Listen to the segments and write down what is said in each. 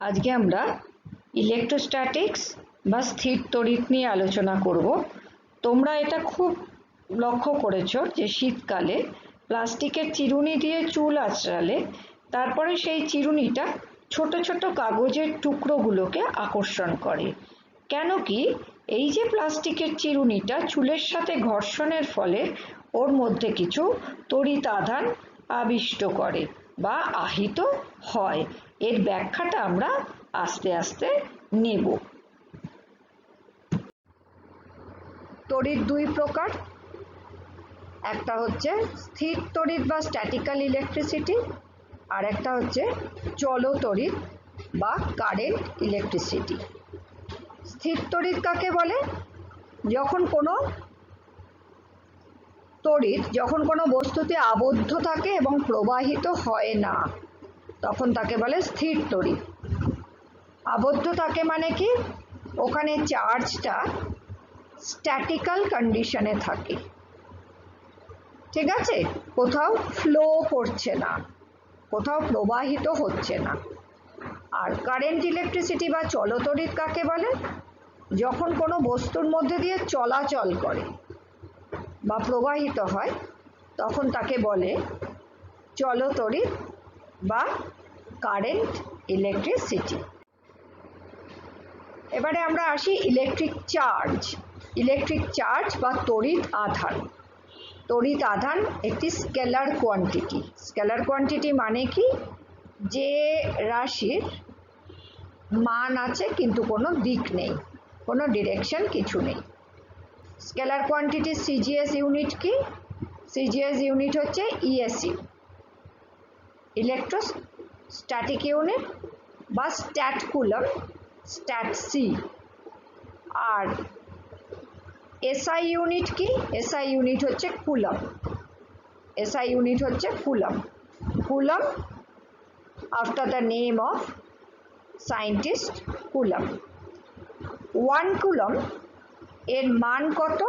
আজকে আমরা ইলেকট্রোস্ট্যাটিক্স বা স্থির তড়িৎ নিয়ে আলোচনা করব। তোমরা এটা খুব লক্ষ্য করেছো যে শীতকালে প্লাস্টিকের চিরুনি দিয়ে চুল আঁচড়ালে তারপরে সেই চিরুনিটা ছোট ছোট কাগজের টুকরোগুলোকে আকর্ষণ করে। কেন কি এই যে প্লাস্টিকের চিরুনিটা চুলের সাথে ঘর্ষণের ফলে ওর মধ্যে কিছু তড়িৎ আধান আবিষ্ট করে বা আহিত হয়। এর ব্যাখ্যাটা আমরা আস্তে আস্তে নেব। তড়িৎ দুই প্রকার, একটা হচ্ছে স্থির তড়িৎ বা স্ট্যাটিক্যাল ইলেকট্রিসিটি, আর একটা হচ্ছে চলতড়িৎ বা কারেন্ট ইলেকট্রিসিটি। স্থির তড়িৎ কাকে বলে? যখন কোনো বস্তুতে আবদ্ধ থাকে এবং প্রবাহিত হয় না, তখন তাকে বলে স্থির তড়িৎ। আবদ্ধ থাকে মানে কি? ওখানে চার্জটা স্ট্যাটিক্যাল কন্ডিশনে থাকে, ঠিক আছে, কোথাও ফ্লো করছে না, কোথাও প্রবাহিত হচ্ছে না। আর কারেন্ট ইলেকট্রিসিটি বা চলতড়িৎ কাকে বলে? যখন কোনো বস্তুর মধ্যে দিয়ে চলাচল করে বা প্রবাহিত হয় তখন তাকে বলে চলতড়িৎ বা কারেন্ট ইলেকট্রিসিটি। এবারে আমরা আসি ইলেকট্রিক চার্জ বা তড়িৎ আধান। তড়িৎ আধান একটি স্কেলার কোয়ান্টিটি। স্কেলার কোয়ান্টিটি মানে কি? যে রাশির মান আছে কিন্তু কোনো দিক নেই, কোনো ডিরেকশন কিছু নেই। স্কেলার কোয়ান্টিটি সিজিএস ইউনিট কি? সিজিএস ইউনিট হচ্ছে ইএসইউ, ইলেকট্রোস্ট্যাটিক ইউনিট বা স্ট্যাট কুলম, স্ট্যাট সি। আর এসআই ইউনিট কি? এসআই ইউনিট হচ্ছে কুলম, এসআই ইউনিট হচ্ছে coulomb. Coulomb after the name of scientist coulomb. 1 coulomb এর মান কত?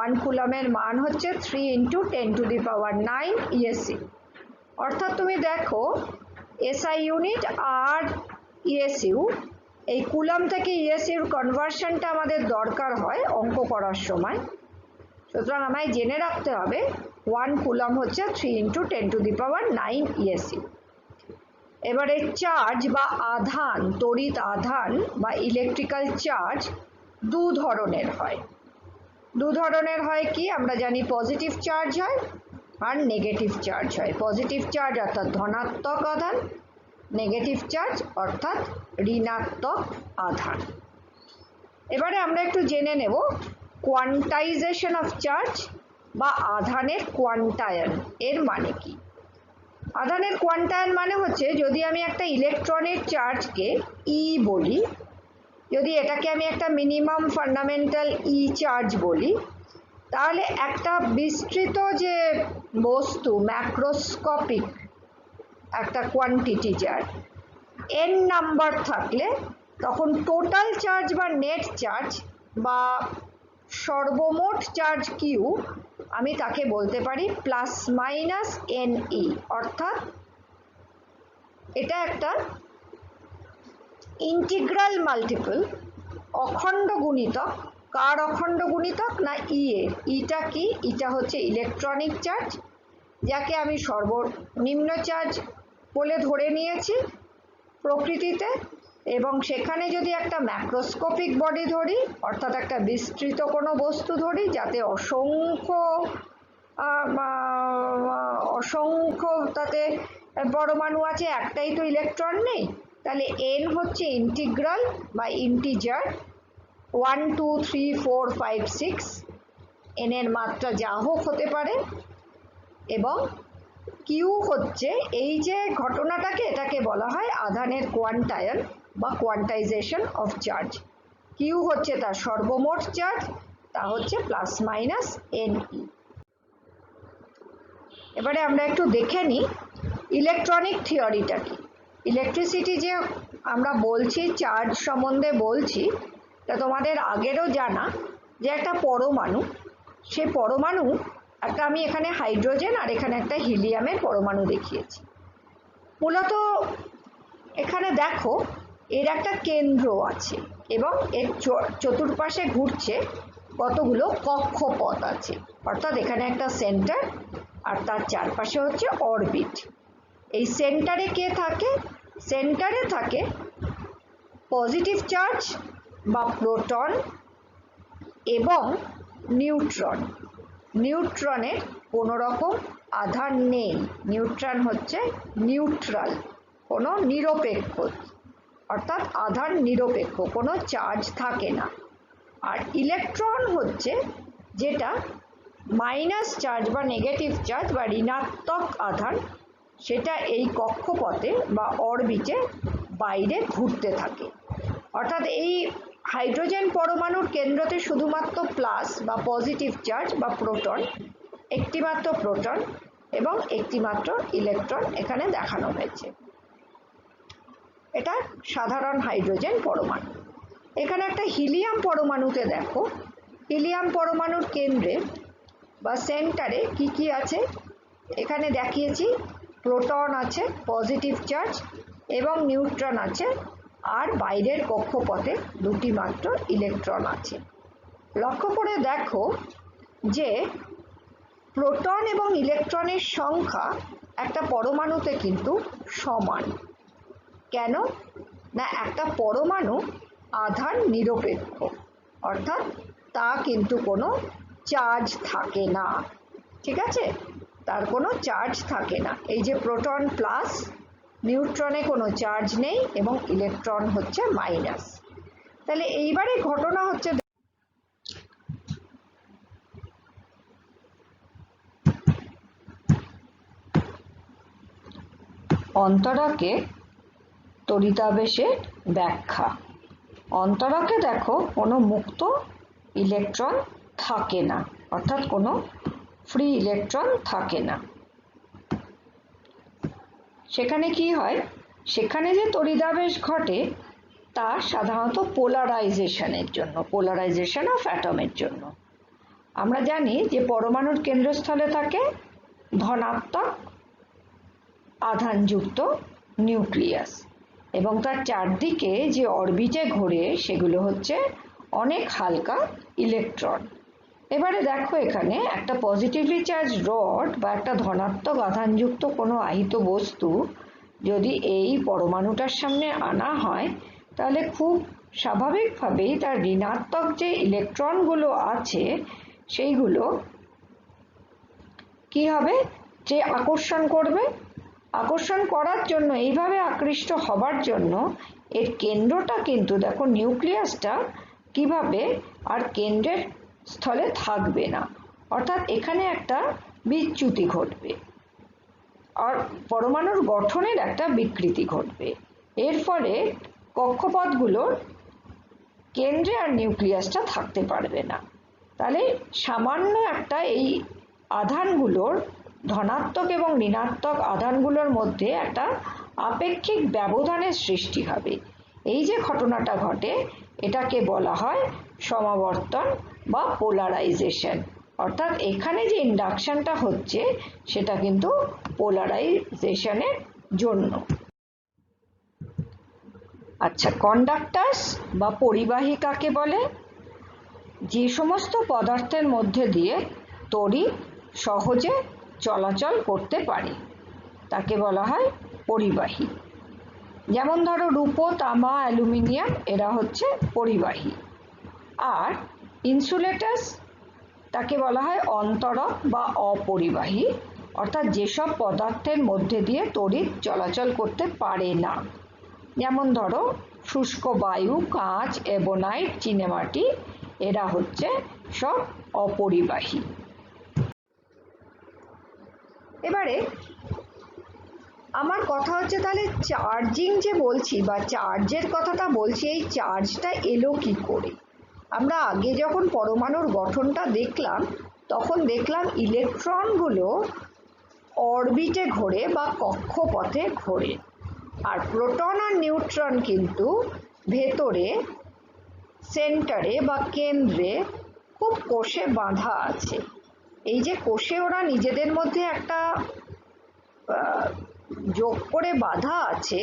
1 কুলমের মান হচ্ছে 3 × 10⁹ ইএসসি। অর্থাৎ তুমি দেখো এসআই ইউনিট আর ইএসইউ, এই কুলম থেকে ইএসইউর কনভার্সনটা আমাদের দরকার হয় অঙ্ক করার সময়। সুতরাং আমায় জেনে রাখতে হবে 1 কুলম হচ্ছে 3 × 10⁹ ইএসইউ। এবারে চার্জ বা আধান, তড়িৎ আধান বা ইলেকট্রিক্যাল চার্জ দু ধরনের হয়। কি? আমরা জানি পজিটিভ চার্জ হয় আর নেগেটিভ চার্জ হয়। পজিটিভ চার্জ অর্থাৎ ধনাত্মক আধান, নেগেটিভ চার্জ অর্থাৎ ঋণাত্মক আধান। এবারে আমরা একটু জেনে নেব কোয়ান্টাইজেশন অফ চার্জ বা আধানের কোয়ান্টায়ন এর মানে কি। আধানের কোয়ান্টায়ন মানে হচ্ছে, যদি আমি একটা ইলেকট্রনের চার্জকে ই বলি, যদি এটাকে আমি একটা মিনিমাম ফান্ডামেন্টাল ই চার্জ বলি, তাহলে একটা বিস্তৃত যে বস্তু, ম্যাক্রোস্কোপিক একটা কোয়ান্টিটি যার এন নাম্বার থাকলে তখন টোটাল চার্জ বা নেট চার্জ বা সর্বমোট চার্জ কিউ আমি তাকে বলতে পারি ±NE। অর্থাৎ এটা একটা ইন্টিগ্রাল মাল্টিপল, অখণ্ড গুণিতক। কার অখণ্ড গুণিতক? না ই এর। ইটা কি? ইটা হচ্ছে ইলেকট্রনিক চার্জ, যাকে আমি সর্বনিম্ন চার্জ বলে ধরে নিয়েছি প্রকৃতিতে, এবং সেখানে যদি একটা ম্যাক্রোস্কোপিক বডি ধরি, অর্থাৎ একটা বিস্তৃত কোনো বস্তু ধরি যাতে অসংখ্য তাতে পরমাণু আছে, একটাই তো ইলেকট্রন নেই, তাহলে এন হচ্ছে ইন্টিগ্রাল বা ইন্টিজার 1 2 3 4 5 6, এন এর মাত্রা যা হোক হতে পারে। এবং কিউ হচ্ছে এই যে ঘটনাটাকে, এটাকে বলা হয় আধানের কোয়ান্টায়ন বা কোয়ান্টাইজেশন অফ চার্জ। কিউ হচ্ছে তার সর্বমোট চার্জ, তা হচ্ছে ±NE। এবারে আমরা একটু দেখে নিই ইলেকট্রনিক থিওরিটা কি। ইলেকট্রিসিটি যে আমরা বলছি, চার্জ সম্বন্ধে বলছি, তা তোমাদের আগেরও জানা যে একটা পরমাণু, সে পরমাণু একটা, আমি এখানে হাইড্রোজেন আর এখানে একটা হিলিয়ামের পরমাণু দেখিয়েছি। মূলত এখানে দেখো এর একটা কেন্দ্র আছে এবং এর চতুর্পাশে ঘুরছে কতগুলো কক্ষপথ আছে, অর্থাৎ এখানে একটা সেন্টার আর তার চারপাশে হচ্ছে অরবিট। এই সেন্টারে কে থাকে? সেন্টারে থাকে পজিটিভ চার্জ বা প্রোটন এবং নিউট্রন। নিউট্রনের কোনো রকম আধান নেই, নিউট্রন হচ্ছে নিউট্রাল, কোনো নিরপেক্ষ, অর্থাৎ আধান নিরপেক্ষ, কোনো চার্জ থাকে না। আর ইলেকট্রন হচ্ছে যেটা মাইনাস চার্জ বা নেগেটিভ চার্জ বা ঋণাত্মক আধান, সেটা এই কক্ষপথে বা অরবিটে বাইরে ঘুরতে থাকে। অর্থাৎ এই হাইড্রোজেন পরমাণুর কেন্দ্রতে শুধুমাত্র প্লাস বা পজিটিভ চার্জ বা প্রোটন, একটিমাত্র প্রোটন এবং একটিমাত্র ইলেকট্রন এখানে দেখানো হয়েছে। এটা সাধারণ হাইড্রোজেন পরমাণু। এখানে একটা হিলিয়াম পরমাণুতে দেখো, হিলিয়াম পরমাণুর কেন্দ্রে বা সেন্টারে কি কি আছে এখানে দেখিয়েছি। প্রোটন আছে পজিটিভ চার্জ এবং নিউট্রন আছে, আর বাইরের কক্ষপথে দুটি মাত্র ইলেকট্রন আছে। লক্ষ্য করে দেখো যে প্রোটন এবং ইলেকট্রনের সংখ্যা একটা পরমাণুতে কিন্তু সমান। কেন না? একটা পরমাণু আধান নিরপেক্ষ, অর্থাৎ তা কিন্তু কোনো চার্জ থাকে না, ঠিক আছে? তার কোনো চার্জ থাকে না। এই যে প্রোটন প্লাস, নিউট্রনে কোনো চার্জ নেই এবং ইলেকট্রন হচ্ছে মাইনাস। তাহলে এইবারে ঘটনা হচ্ছে অন্তরকে তড়িতাবেশের ব্যাখ্যা। অন্তরকে দেখো কোনো মুক্ত ইলেকট্রন থাকে না, অর্থাৎ কোনো ফ্রি ইলেকট্রন থাকে না। সেখানে কি হয়? সেখানে যে তড়িদাবেশ ঘটে তা সাধারণত পোলারাইজেশনের জন্য, পোলারাইজেশন অফ অ্যাটমের জন্য। আমরা জানি যে পরমাণুর কেন্দ্রস্থলে থাকে ধনাত্মক আধানযুক্ত নিউক্লিয়াস এবং তার চারদিকে যে অরবিটে ঘোরে সেগুলো হচ্ছে অনেক হালকা ইলেকট্রন। এবারে দেখো এখানে একটা পজিটিভলি চার্জ রড বা একটা ধনাত্মক আধানযুক্ত কোনো আহিত বস্তু যদি এই পরমাণুটার সামনে আনা হয়, তাহলে খুব স্বাভাবিকভাবেই তার ঋণাত্মক যে ইলেকট্রনগুলো আছে সেইগুলো কি হবে? যে আকর্ষণ করবে, আকর্ষণ করার জন্য, এইভাবে আকৃষ্ট হবার জন্য এর কেন্দ্রটা কিন্তু দেখো নিউক্লিয়াসটা কিভাবে আর কেন্দ্রের স্থলে থাকবে না, অর্থাৎ এখানে একটা বিচ্যুতি ঘটবে আর পরমাণুর গঠনের একটা বিকৃতি ঘটবে। এর ফলে কক্ষপথগুলোর কেন্দ্রে আর নিউক্লিয়াসটা থাকতে পারবে না। তাহলে সামান্য একটা এই আধানগুলোর, ধনাত্মক এবং ঋণাত্মক আধানগুলোর মধ্যে একটা আপেক্ষিক ব্যবধানের সৃষ্টি হবে। এই যে ঘটনাটা ঘটে এটাকে বলা হয় সমাবর্তন বা পোলারাইজেশন, অর্থাৎ এখানে যে ইন্ডাকশনটা হচ্ছে সেটা কিন্তু পোলারাইজেশনের জন্য। আচ্ছা, কন্ডাক্টার্স বা পরিবাহী কাকে বলে? যে সমস্ত পদার্থের মধ্যে দিয়ে তড়িৎ সহজে চলাচল করতে পারে তাকে বলা হয় পরিবাহী। যেমন ধরো রূপো, তামা, অ্যালুমিনিয়াম, এরা হচ্ছে পরিবাহী। আর ইনসুলেটার্স তাকে বলা হয় অন্তরক বা অপরিবাহী, অর্থাৎ যেসব পদার্থের মধ্যে দিয়ে তড়িৎ চলাচল করতে পারে না। যেমন ধরো শুষ্ক বায়ু, কাঁচ, এবনাইট, চীনেমাটি, এরা হচ্ছে সব অপরিবাহী। এবারে আমার কথা হচ্ছে তাহলে চার্জিং যে বলছি বা চার্জের কথাটা বলছি, এই চার্জটা এলো কি করে? আমরা আগে যখন পরমাণুর গঠনটা দেখলাম তখন দেখলাম ইলেকট্রনগুলো অরবিটে ঘোরে বা কক্ষপথে ঘোরে, আর প্রোটন আর নিউট্রন কিন্তু ভেতরে সেন্টারে বা কেন্দ্রে খুব কোষে বাঁধা আছে। এই যে কোষে ওরা নিজেদের মধ্যে একটা যোগ করে বাঁধা আছে,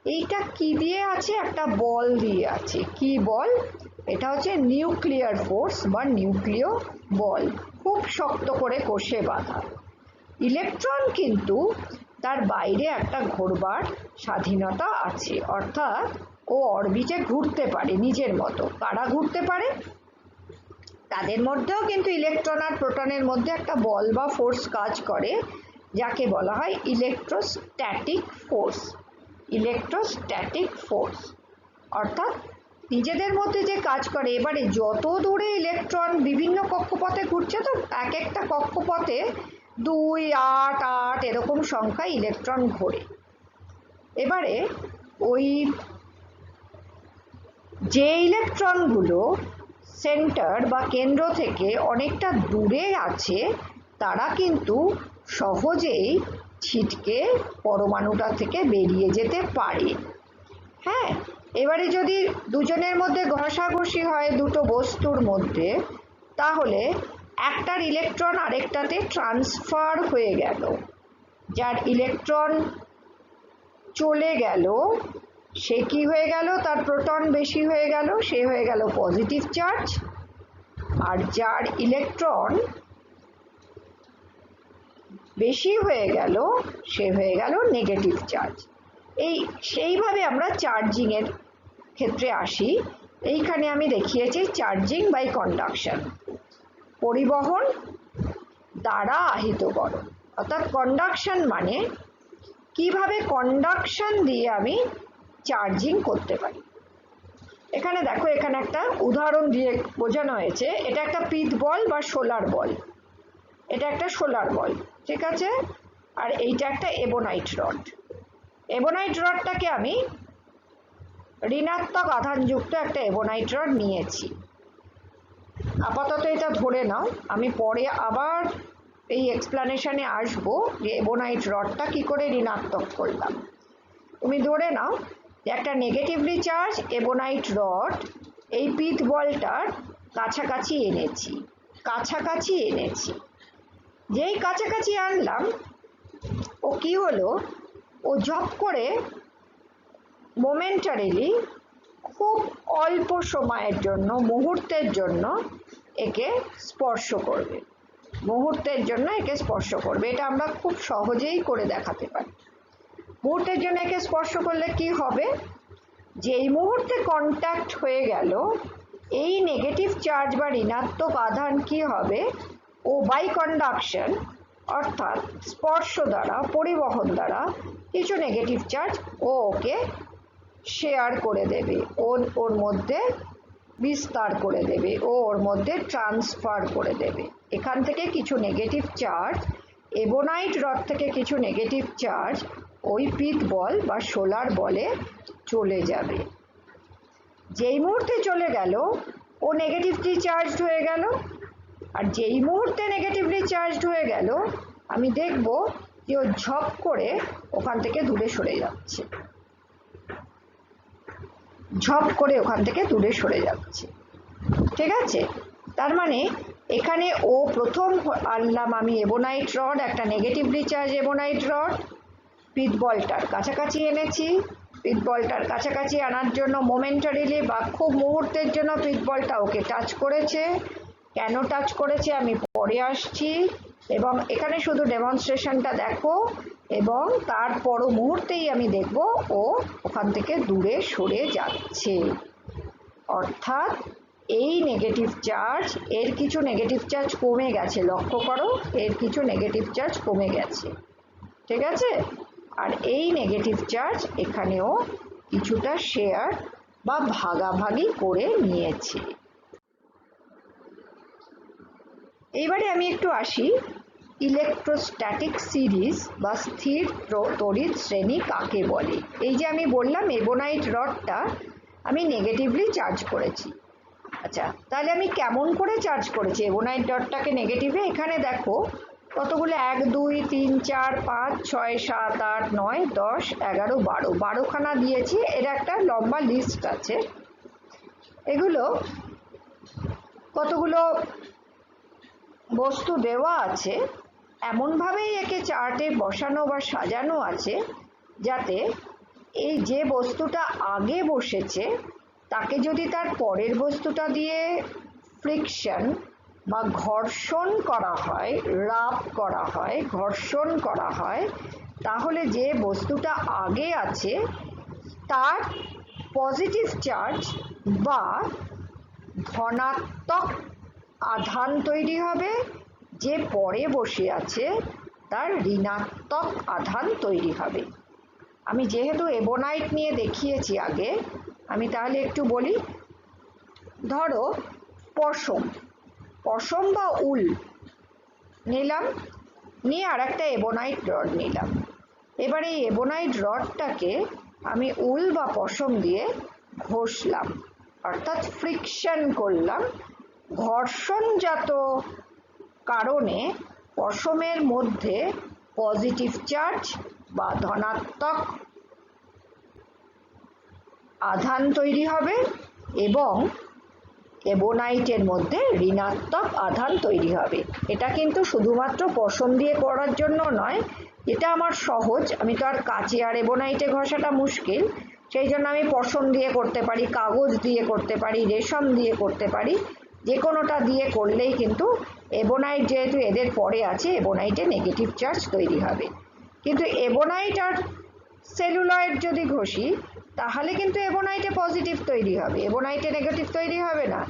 এইটা কি দিয়ে আছে? একটা বল দিয়ে আছে। কি বল? এটা হচ্ছে নিউক্লিয়ার ফোর্স বা নিউক্লিয় বল, খুব শক্ত করে কষে বাঁধা। ইলেকট্রন কিন্তু তার বাইরে একটা ঘোরবার স্বাধীনতা আছে, অর্থাৎ ও অরবিটে ঘুরতে পারে নিজের মতো। কারা ঘুরতে পারে? তাদের মধ্যেও কিন্তু ইলেকট্রন আর প্রোটনের মধ্যে একটা বল বা ফোর্স কাজ করে, যাকে বলা হয় ইলেকট্রোস্ট্যাটিক ফোর্স। ইলেকট্রোস্ট্যাটিক ফোর্স অর্থাৎ নিজেদের মধ্যে যে কাজ করে। এবারে যত দূরে ইলেকট্রন বিভিন্ন কক্ষপথে ঘুরছে, তো এক একটা কক্ষপথে 2, 8, 8 এরকম সংখ্যায় ইলেকট্রন ঘোরে। এবারে ওই যে ইলেকট্রনগুলো সেন্টার বা কেন্দ্র থেকে অনেকটা দূরে আছে, তারা কিন্তু সহজেই ছিটকে পরমাণুটা থেকে বেরিয়ে যেতে পারে। হ্যাঁ, এবারে যদি দুজনের মধ্যে ঘষাঘষি হয় দুটো বস্তুর মধ্যে, তাহলে একটার ইলেকট্রন আরেকটাতে ট্রান্সফার হয়ে গেল। যার ইলেকট্রন চলে গেল সে কি হয়ে গেল? তার প্রোটন বেশি হয়ে গেল, সে হয়ে গেল পজিটিভ চার্জ। আর যার ইলেকট্রন বেশি হয়ে গেল সে হয়ে গেল নেগেটিভ চার্জ। সেইভাবে আমরা চার্জিং এর ক্ষেত্রে আসি। এইখানে আমি দেখিয়েছি চার্জিং বাই কন্ডাকশন, পরিবহন দ্বারা আহিত গড়ন। অর্থাৎ কন্ডাকশন মানে কিভাবে কন্ডাকশন দিয়ে আমি চার্জিং করতে পারি। এখানে দেখো, এখানে একটা উদাহরণ দিয়ে বোঝানো হয়েছে। এটা একটা পিট বল বা সোলার বল। এটা একটা সোলার বল, ঠিক আছে? আর এইটা একটা এবোনাইট রড। এবোনাইট রডটাকে আমি ঋণাত্মক আধানযুক্ত একটা এবোনাইট রড নিয়েছি। আপাতত এটা ধরে নাও, আমি পরে আবার এই এক্সপ্লানেশনে আসবো যে এবোনাইট রডটা কি করে ঋণাত্মক করলাম। তুমি ধরে নাও যে একটা নেগেটিভলি চার্জ এবোনাইট রড এই পিট বলটার কাছাকাছি এনেছি। যেই কাছাকাছি আনলাম, ও কি হলো, ও ঝপ করে মোমেন্টারিলি খুব অল্প সময়ের জন্য, মুহূর্তের জন্য একে স্পর্শ করবে। এটা আমরা খুব সহজেই করে দেখাতে পারি। মুহূর্তের জন্য একে স্পর্শ করলে কি হবে? যেই মুহূর্তে কন্ট্যাক্ট হয়ে গেল, এই নেগেটিভ চার্জ বা ঋণাত্মক আধান কি হবে? ও বাই কন্ডাকশন অর্থাৎ স্পর্শ দ্বারা, পরিবহন দ্বারা কিছু নেগেটিভ চার্জ ওকে শেয়ার করে দেবে, ওর মধ্যে বিস্তার করে দেবে, ওর মধ্যে ট্রান্সফার করে দেবে। এখান থেকে কিছু নেগেটিভ চার্জ, এবোনাইট রড থেকে কিছু নেগেটিভ চার্জ ওই পিট বল বা সোলার বলে চলে যাবে। যেই মুহূর্তে চলে গেল ও নেগেটিভলি চার্জড হয়ে গেল। আর যেই মুহূর্তে নেগেটিভলি চার্জড হয়ে গেল, আমি দেখব যে ও ঝপ করে ওখান থেকে দূরে সরে যাচ্ছে। ঠিক আছে? তার মানে এখানে ও প্রথম আনলাম আমি এবোনাইট রড, একটা নেগেটিভলি চার্জ এবোনাইট রড, পিট বলটার কাছাকাছি এনেছি। পিট বলটার কাছাকাছি আনার জন্য মোমেন্টারিলি বা খুব মুহূর্তের জন্য পিট বলটা ওকে টাচ করেছে। কেন টাচ করেছে আমি পরে আসছি। এবং এখানে শুধু ডেমনস্ট্রেশনটা দেখো, এবং তারপর মুহূর্তেই আমি দেখব ও ওখান থেকে দূরে সরে যাচ্ছে। অর্থাৎ এই নেগেটিভ চার্জ, এর কিছু নেগেটিভ চার্জ কমে গেছে, লক্ষ্য করো, এর কিছু নেগেটিভ চার্জ কমে গেছে। ঠিক আছে? আর এই নেগেটিভ চার্জ এখানেও কিছুটা শেয়ার বা ভাগাভাগি করে নিয়েছে। এইবারে আমি একটু আসি ইলেকট্রোস্ট্যাটিক সিরিজ বা স্থির তড়িৎ শ্রেণী কাকে বলে। এই যে আমি বললাম এবোনাইট রডটা আমি নেগেটিভলি চার্জ করেছি। আচ্ছা, তাহলে আমি কেমন করে চার্জ করেছি এবোনাইট রডটাকে নেগেটিভে? এখানে দেখো কতগুলো 1, 2, 3, 4, 5, 6, 7, 8, 9, 10, 11, 12, 12খানা দিয়েছি। এর একটা লম্বা লিস্ট আছে। এগুলো কতগুলো বস্তু দেওয়া আছে, এমনভাবেই একে চার্টে বসানো বা সাজানো আছে যাতে এই যে বস্তুটা আগে বসেছে তাকে যদি তার পরের বস্তুটা দিয়ে ফ্রিকশন বা ঘর্ষণ করা হয়, রাব করা হয়, ঘর্ষণ করা হয়, তাহলে যে বস্তুটা আগে আছে তার পজিটিভ চার্জ বা ধনাত্মক আধান তৈরি হবে, যে পরে বসে আছে তার ঋণাত্মক আধান তৈরি হবে। আমি যেহেতু এবনাইট নিয়ে দেখিয়েছি আগে, আমি তাহলে একটু বলি। ধরো পশম, পশম বা উল নিলাম, নিয়ে আর একটা এবনাইট রড নিলাম। এবার এই এবনাইট রডটাকে আমি উল বা পশম দিয়ে ঘষলাম, অর্থাৎ ফ্রিকশন করলাম। ঘর্ষণজাত কারণে পশমের মধ্যে পজিটিভ চার্জ বা ধনাত্মক আধান তৈরি হবে এবং এবনাইটের মধ্যে ঋণাত্মক আধান তৈরি হবে। এটা কিন্তু শুধুমাত্র পশম দিয়ে করার জন্য নয়, এটা আমার সহজ, আমি তো আর কাঁচে আর এবনাইটে ঘষাটা মুশকিল, সেই জন্য আমি পশম দিয়ে করতে পারি, কাগজ দিয়ে করতে পারি, রেশম দিয়ে করতে পারি, যে কোনোটা দিয়ে করলেই কিন্তু এবনাইট যেহেতু এদের পরে আছে, এবনাইটে নেগেটিভ চার্জ তৈরি হবে। কিন্তু এবনাইট আর সেলুলয়েড যদি ঘষি তাহলে কিন্তু এবনাইটে পজিটিভ তৈরি হবে, এবনাইটে নেগেটিভ তৈরি হবে না,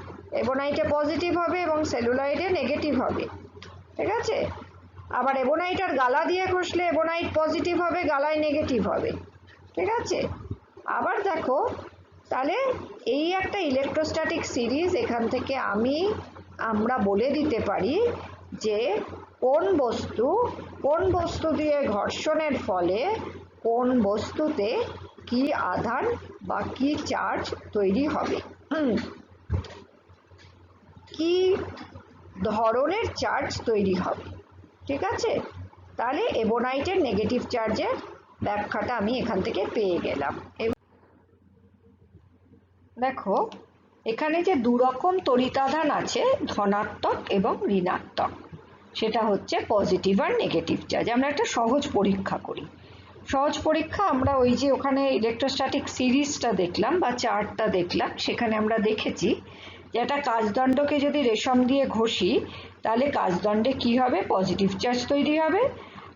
এবনাইটে পজিটিভ হবে এবং সেলুলয়েডে নেগেটিভ হবে। ঠিক আছে? আবার এবনাইট আর গালা দিয়ে ঘষলে এবনাইট পজিটিভ হবে, গালায় নেগেটিভ হবে। ঠিক আছে? আবার দেখো, তাহলে এই একটা ইলেকট্রোস্ট্যাটিক সিরিজ, এখান থেকে আমরা বলে দিতে পারি যে কোন বস্তু দিয়ে ঘর্ষণের ফলে কোন বস্তুতে কি আধান বা কি চার্জ তৈরি হবে, কি ধরনের চার্জ তৈরি হবে। ঠিক আছে? তাহলে এবনাইটের নেগেটিভ চার্জের ব্যাখ্যাটা আমি এখান থেকে পেয়ে গেলাম। দেখো, এখানে যে দুরকম তড়িতাধান আছে, ধনাত্মক এবং ঋণাত্মক, সেটা হচ্ছে পজিটিভ আর নেগেটিভ চার্জ। আমরা একটা সহজ পরীক্ষা করি। সহজ পরীক্ষা আমরা ওই যে ওখানে ইলেকট্রোস্ট্যাটিক সিরিজটা দেখলাম বা চার্টটা দেখলাম, সেখানে আমরা দেখেছি যে একটা কাচদণ্ডকে যদি রেশম দিয়ে ঘষি তাহলে কাচদণ্ডে কি হবে, পজিটিভ চার্জ তৈরি হবে।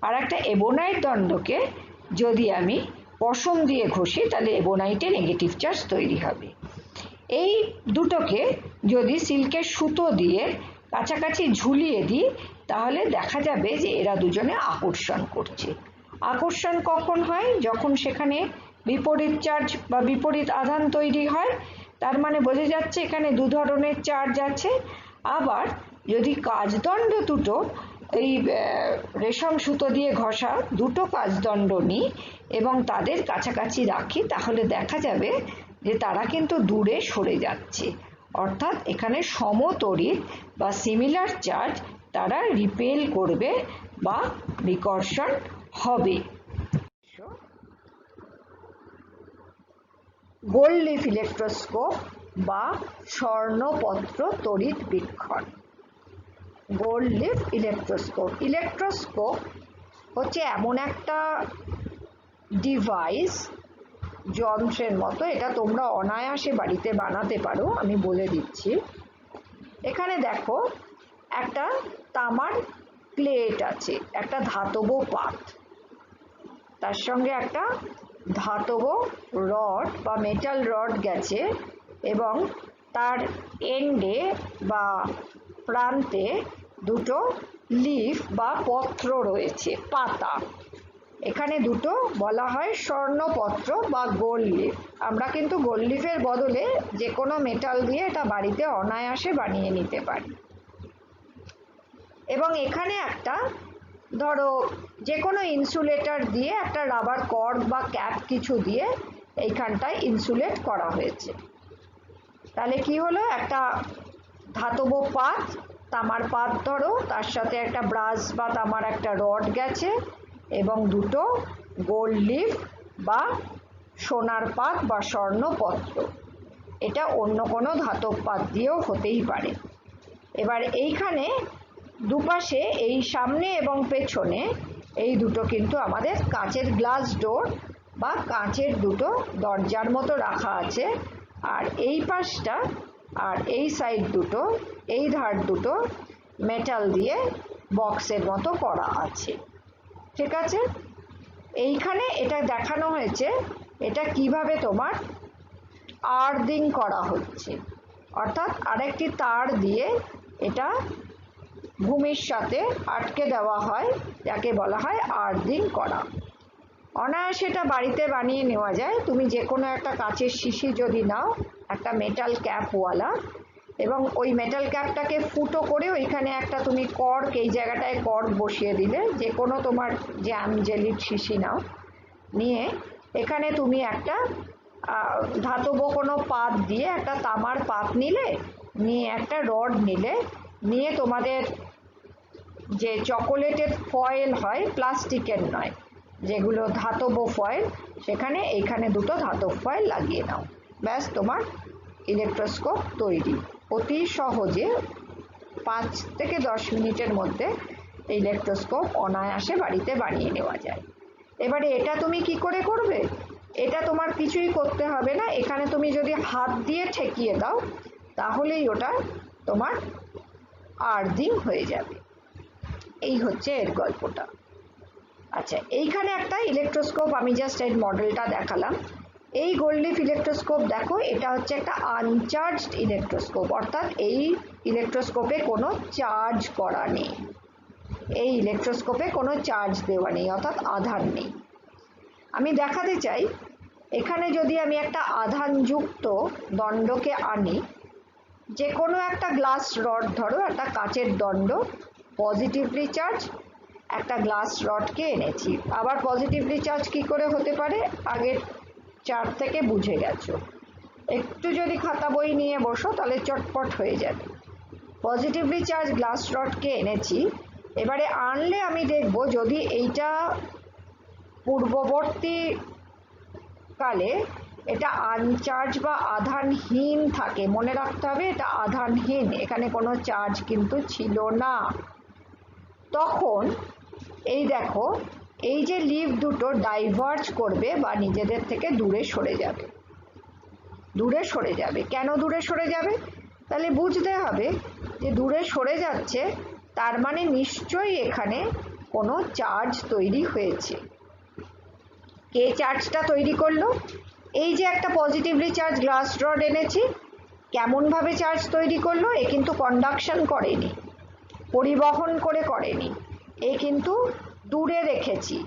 আর একটা এবনাইট দণ্ডকে যদি আমি পশম দিয়ে ঘষি তাহলে এবনাইটে নেগেটিভ চার্জ তৈরি হবে। এই দুটোকে যদি সিল্কের সুতো দিয়ে কাছাকাছি ঝুলিয়ে দিই তাহলে দেখা যাবে যে এরা দুজনে আকর্ষণ করছে। আকর্ষণ কখন হয়? যখন সেখানে বিপরীত চার্জ বা বিপরীত আধান তৈরি হয়, তার মানে বোঝা যাচ্ছে এখানে দু ধরনের চার্জ আছে। আবার যদি কাচদণ্ড দুটো, এই রেশম সুতো দিয়ে ঘষা দুটো কাচদণ্ড নিই এবং তাদের কাছাকাছি রাখি, তাহলে দেখা যাবে যে তারা কিন্তু দূরে সরে যাচ্ছে, অর্থাৎ এখানে সমতড়িৎ বা সিমিলার চার্জ তারা রিপেল করবে বা বিকর্ষণ হবে। গোল্ড লিফ ইলেকট্রোস্কোপ বা স্বর্ণপত্র তড়িৎ বীক্ষণ। গোল্ড লিফ ইলেকট্রোস্কোপ হচ্ছে এমন একটা ডিভাইস, যন্ত্রের মতো, এটা তোমরা অনায়াসে বাড়িতে বানাতে পারো, আমি বলে দিচ্ছি। এখানে দেখো, একটা তামার প্লেট আছে, একটা ধাতব পাত, তার সঙ্গে একটা ধাতব রড বা মেটাল রড গেছে এবং তার এন্ডে বা প্রান্তে দুটো লিফ বা পত্র রয়েছে, পাতা। এখানে দুটো বলা হয় স্বর্ণপত্র বা গোল্ড লিফ। আমরা কিন্তু গোল্ড লিফের বদলে যে কোনো মেটাল দিয়ে এটা বাড়িতে অনায়াসে বানিয়ে নিতে পারি। এবং এখানে একটা, ধরো যে কোনো ইনসুলেটর দিয়ে একটা রাবার কর্ড বা ক্যাপ কিছু দিয়ে এইখানটায় ইনসুলেট করা হয়েছে। তাহলে কি হলো, একটা ধাতব পাত, তামার পাত ধরো, তার সাথে একটা ব্রাশ বা তামার একটা রড গেছে এবং দুটো গোল্ড লিফ বা সোনার পাত বা স্বর্ণপত্র। এটা অন্য কোনো ধাতব পাত দিয়েও হতেই পারে। এবার এইখানে দুপাশে, এই সামনে এবং পেছনে, এই দুটো কিন্তু আমাদের কাচের গ্লাস ডোর বা কাঁচের দুটো দরজার মতো রাখা আছে, আর এই পাশটা আর এই সাইড দুটো, এই ধার দুটো মেটাল দিয়ে বক্সের মতো করা আছে। ঠিক আছে, এইখানে এটা দেখানো হয়েছে এটা কিভাবে তোমার আর্থিং করা হচ্ছে, অর্থাৎ আরেকটি তার দিয়ে এটা ভূমির সাথে আটকে দেওয়া হয়, যাকে বলা হয় আর্থিং করা। অনায়াসে এটা বাড়িতে বানিয়ে নেওয়া যায়। তুমি যে কোনো একটা কাচের শিশি যদি নাও, একটা মেটাল ক্যাপওয়ালা, এবং ওই মেটাল ক্যাপটাকে ফুটো করে ওইখানে একটা তুমি কর্ক, এই জায়গাটায় কর্ক বসিয়ে দিলে, যে কোনো তোমার জ্যাম জেলির শিশি নাও, নিয়ে এখানে তুমি একটা ধাতব কোনো পাত দিয়ে, একটা তামার পাত নিলে, নিয়ে একটা রড নিলে, নিয়ে তোমাদের যে চকোলেটের ফয়েল হয়, প্লাস্টিকের নয়, যেগুলো ধাতব ফয়েল, সেখানে এইখানে দুটো ধাতব ফয়েল লাগিয়ে নাও, ব্যাস তোমার ইলেকট্রোস্কোপ তৈরি। অতি সহজে 5 থেকে 10 মিনিটের মধ্যে ইলেকট্রোস্কোপ অনায়াসে বাড়িতে বানিয়ে নেওয়া যায়। এবারে এটা তুমি কি করে করবে? এটা তোমার কিছুই করতে হবে না, এখানে তুমি যদি হাত দিয়ে ঠেকিয়ে দাও তাহলেই ওটা তোমার আর্থিং হয়ে যাবে। এই হচ্ছে এর গল্পটা। আচ্ছা, এইখানে একটা ইলেকট্রোস্কোপ আমি জাস্ট এর মডেলটা দেখালাম। এই গোল্ড লিফ ইলেকট্রোস্কোপ দেখো, এটা হচ্ছে একটা আনচার্জড ইলেকট্রোস্কোপ, অর্থাৎ এই ইলেকট্রোস্কোপে কোনো চার্জ করা নেই, এই ইলেকট্রোস্কোপে কোনো চার্জ দেওয়া নেই, অর্থাৎ আধান নেই। আমি দেখাতে চাই, এখানে যদি আমি একটা আধানযুক্ত দণ্ডকে আনি, যে কোনো একটা গ্লাস রড, ধরো একটা কাচের দণ্ড, পজিটিভলি চার্জ, একটা গ্লাস রডকে এনেছি। আবার পজিটিভলি চার্জ কি করে হতে পারে আগের চার্ট থেকে বুঝে গেছো, একটু যদি খাতা বই নিয়ে বসো তাহলে চটপট হয়ে যাবে। পজিটিভলি চার্জ গ্লাস রডকে এনেছি, এবারে আনলে আমি দেখব যদি এইটা পূর্ববর্তী কালে এটা আনচার্জ বা আধানহীন থাকে, মনে রাখতে হবে এটা আধানহীন, এখানে কোনো চার্জ কিন্তু ছিল না, তখন এই দেখো এই যে লিভ দুটো ডাইভার্জ করবে বা নিজেদের থেকে দূরে সরে যাবে, দূরে সরে যাবে। কেন দূরে সরে যাবে? তাহলে বুঝতে হবে যে দূরে সরে যাচ্ছে, তার মানে নিশ্চয়ই এখানে কোনো চার্জ তৈরি হয়েছে। কে চার্জটা তৈরি করলো? এই যে একটা পজিটিভলি চার্জ গ্লাস রড এনেছি, কেমনভাবে চার্জ তৈরি করলো? এ কিন্তু কন্ডাকশন করেনি, পরিবহন করে করেনি, এ কিন্তু দূরে রেখেছি,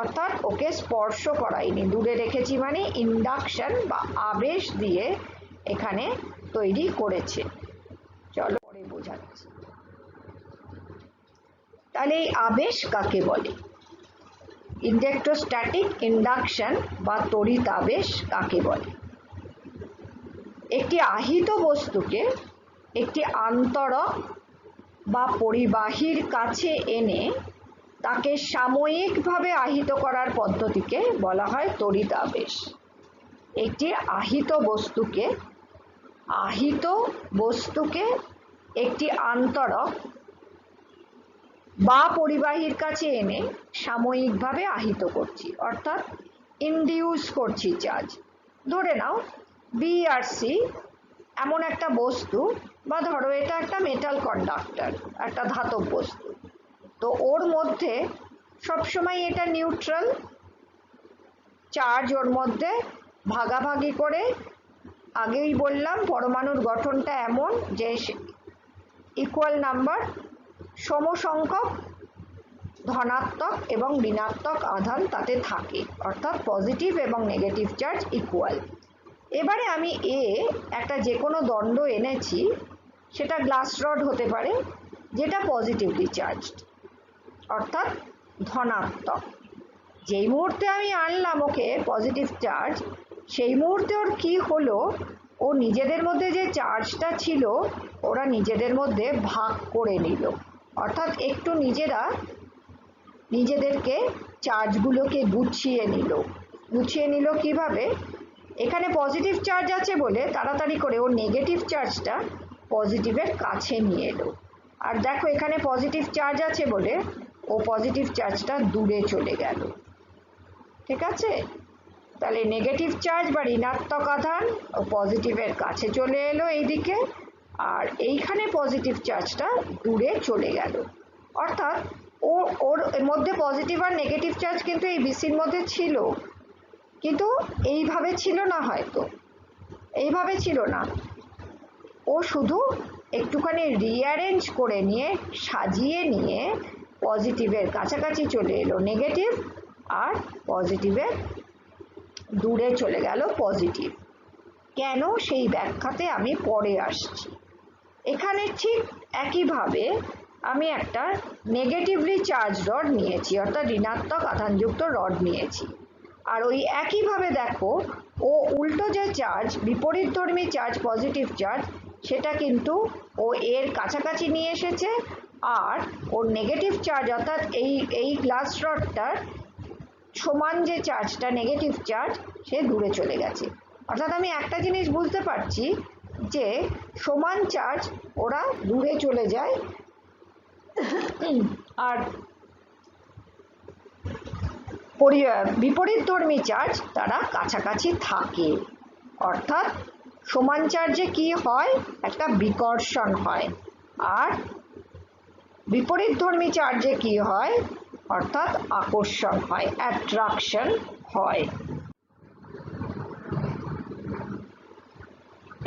অর্থাৎ ওকে স্পর্শ করাইনি। দূরে রেখেছি মানে ইন্ডাকশন বা আবেশ দিয়ে এখানে তৈরি করেছে। চলো পরে বোঝাচ্ছি। তাহলে এই আবেশ কাকে বলে? ইলেকট্রোস্ট্যাটিক ইন্ডাকশন বা তড়িৎ আবেশ কাকে বলে? একটি আহিত বস্তুকে একটি আন্তরক বা পরিবাহীর কাছে এনে তাকে সাময়িকভাবে আহিত করার পদ্ধতিকে বলা হয় তড়িৎ আবেশ। একটি আহিত বস্তুকে একটি আন্তরক বা পরিবাহীর কাছে এনে সাময়িকভাবে আহিত করছি, অর্থাৎ ইনডিউস করছি চার্জ। ধরে নাও বি আর সি এমন একটা বস্তু, বা ধরো এটা একটা মেটাল কন্ডাক্টর, একটা ধাতব বস্তু, তো ওর মধ্যে সবসময় এটা নিউট্রাল, চার্জ ওর মধ্যে ভাগাভাগি করে, আগেই বললাম পরমাণুর গঠনটা এমন যে ইকুয়াল নাম্বার, সমসংখ্যক ধনাত্মক এবং ঋণাত্মক আধান তাতে থাকে, অর্থাৎ পজিটিভ এবং নেগেটিভ চার্জ ইকুয়াল। এবারে আমি একটা যে কোনো দণ্ড এনেছি, সেটা গ্লাস রড হতে পারে, যেটা পজিটিভলি চার্জড, অর্থাৎ ধনাত্মক। যেই মুহূর্তে আমি আনলাম ওকে পজিটিভ চার্জ, সেই মুহূর্তে ওর কি হলো, ও নিজেদের মধ্যে যে চার্জটা ছিল ওরা নিজেদের মধ্যে ভাগ করে নিল, অর্থাৎ একটু নিজেদেরকে চার্জগুলোকে গুছিয়ে নিল। কিভাবে? এখানে পজিটিভ চার্জ আছে বলে তাড়াতাড়ি করে ও নেগেটিভ চার্জটা পজিটিভের কাছে নিয়ে এলো, আর দেখো এখানে পজিটিভ চার্জ আছে বলে ও পজিটিভ চার্জটা দূরে চলে গেল। ঠিক আছে, তাহলে নেগেটিভ চার্জ বা ঋণাত্মক আধান ও পজিটিভের কাছে চলে এলো এইদিকে, আর এইখানে পজিটিভ চার্জটা দূরে চলে গেল। অর্থাৎ ওর মধ্যে পজিটিভ আর নেগেটিভ চার্জ কিন্তু এই বিসির মধ্যে ছিল, কিন্তু এইভাবে ছিল না, হয়তো এইভাবে ছিল না, ও শুধু একটুখানি রিঅ্যারেঞ্জ করে নিয়ে সাজিয়ে নিয়ে পজিটিভের কাছাকাছি চলে এলো নেগেটিভ, আর পজিটিভের দূরে চলে গেল পজিটিভ। কেন, সেই ব্যাখ্যাতে আমি পরে আসছি। এখানে ঠিক একইভাবে আমি একটা নেগেটিভলি চার্জ রড নিয়েছি, অর্থাৎ ঋণাত্মক আধানযুক্ত রড নিয়েছি, আর ওই একইভাবে দেখো ও উল্টো যে চার্জ, বিপরীতধর্মী চার্জ পজিটিভ চার্জ, সেটা কিন্তু ও এর কাছাকাছি নিয়ে এসেছে, আর ওর নেগেটিভ চার্জ অর্থাৎ এই গ্লাস রডটার সমান যে চার্জটা নেগেটিভ চার্জ, সে দূরে চলে গেছে। অর্থাৎ আমি একটা জিনিস বুঝতে পারছি যে সমান চার্জ ওরা দূরে চলে যায়, আর বিপরীতধর্মী চার্জ তারা কাছাকাছি থাকে। অর্থাৎ সমান চার্জে কি হয়, একটা বিকর্ষণ হয়, আর বিপরীতধর্মী চার্জে কি হয়, অর্থাৎ আকর্ষণ হয়, অ্যাট্রাকশন হয়।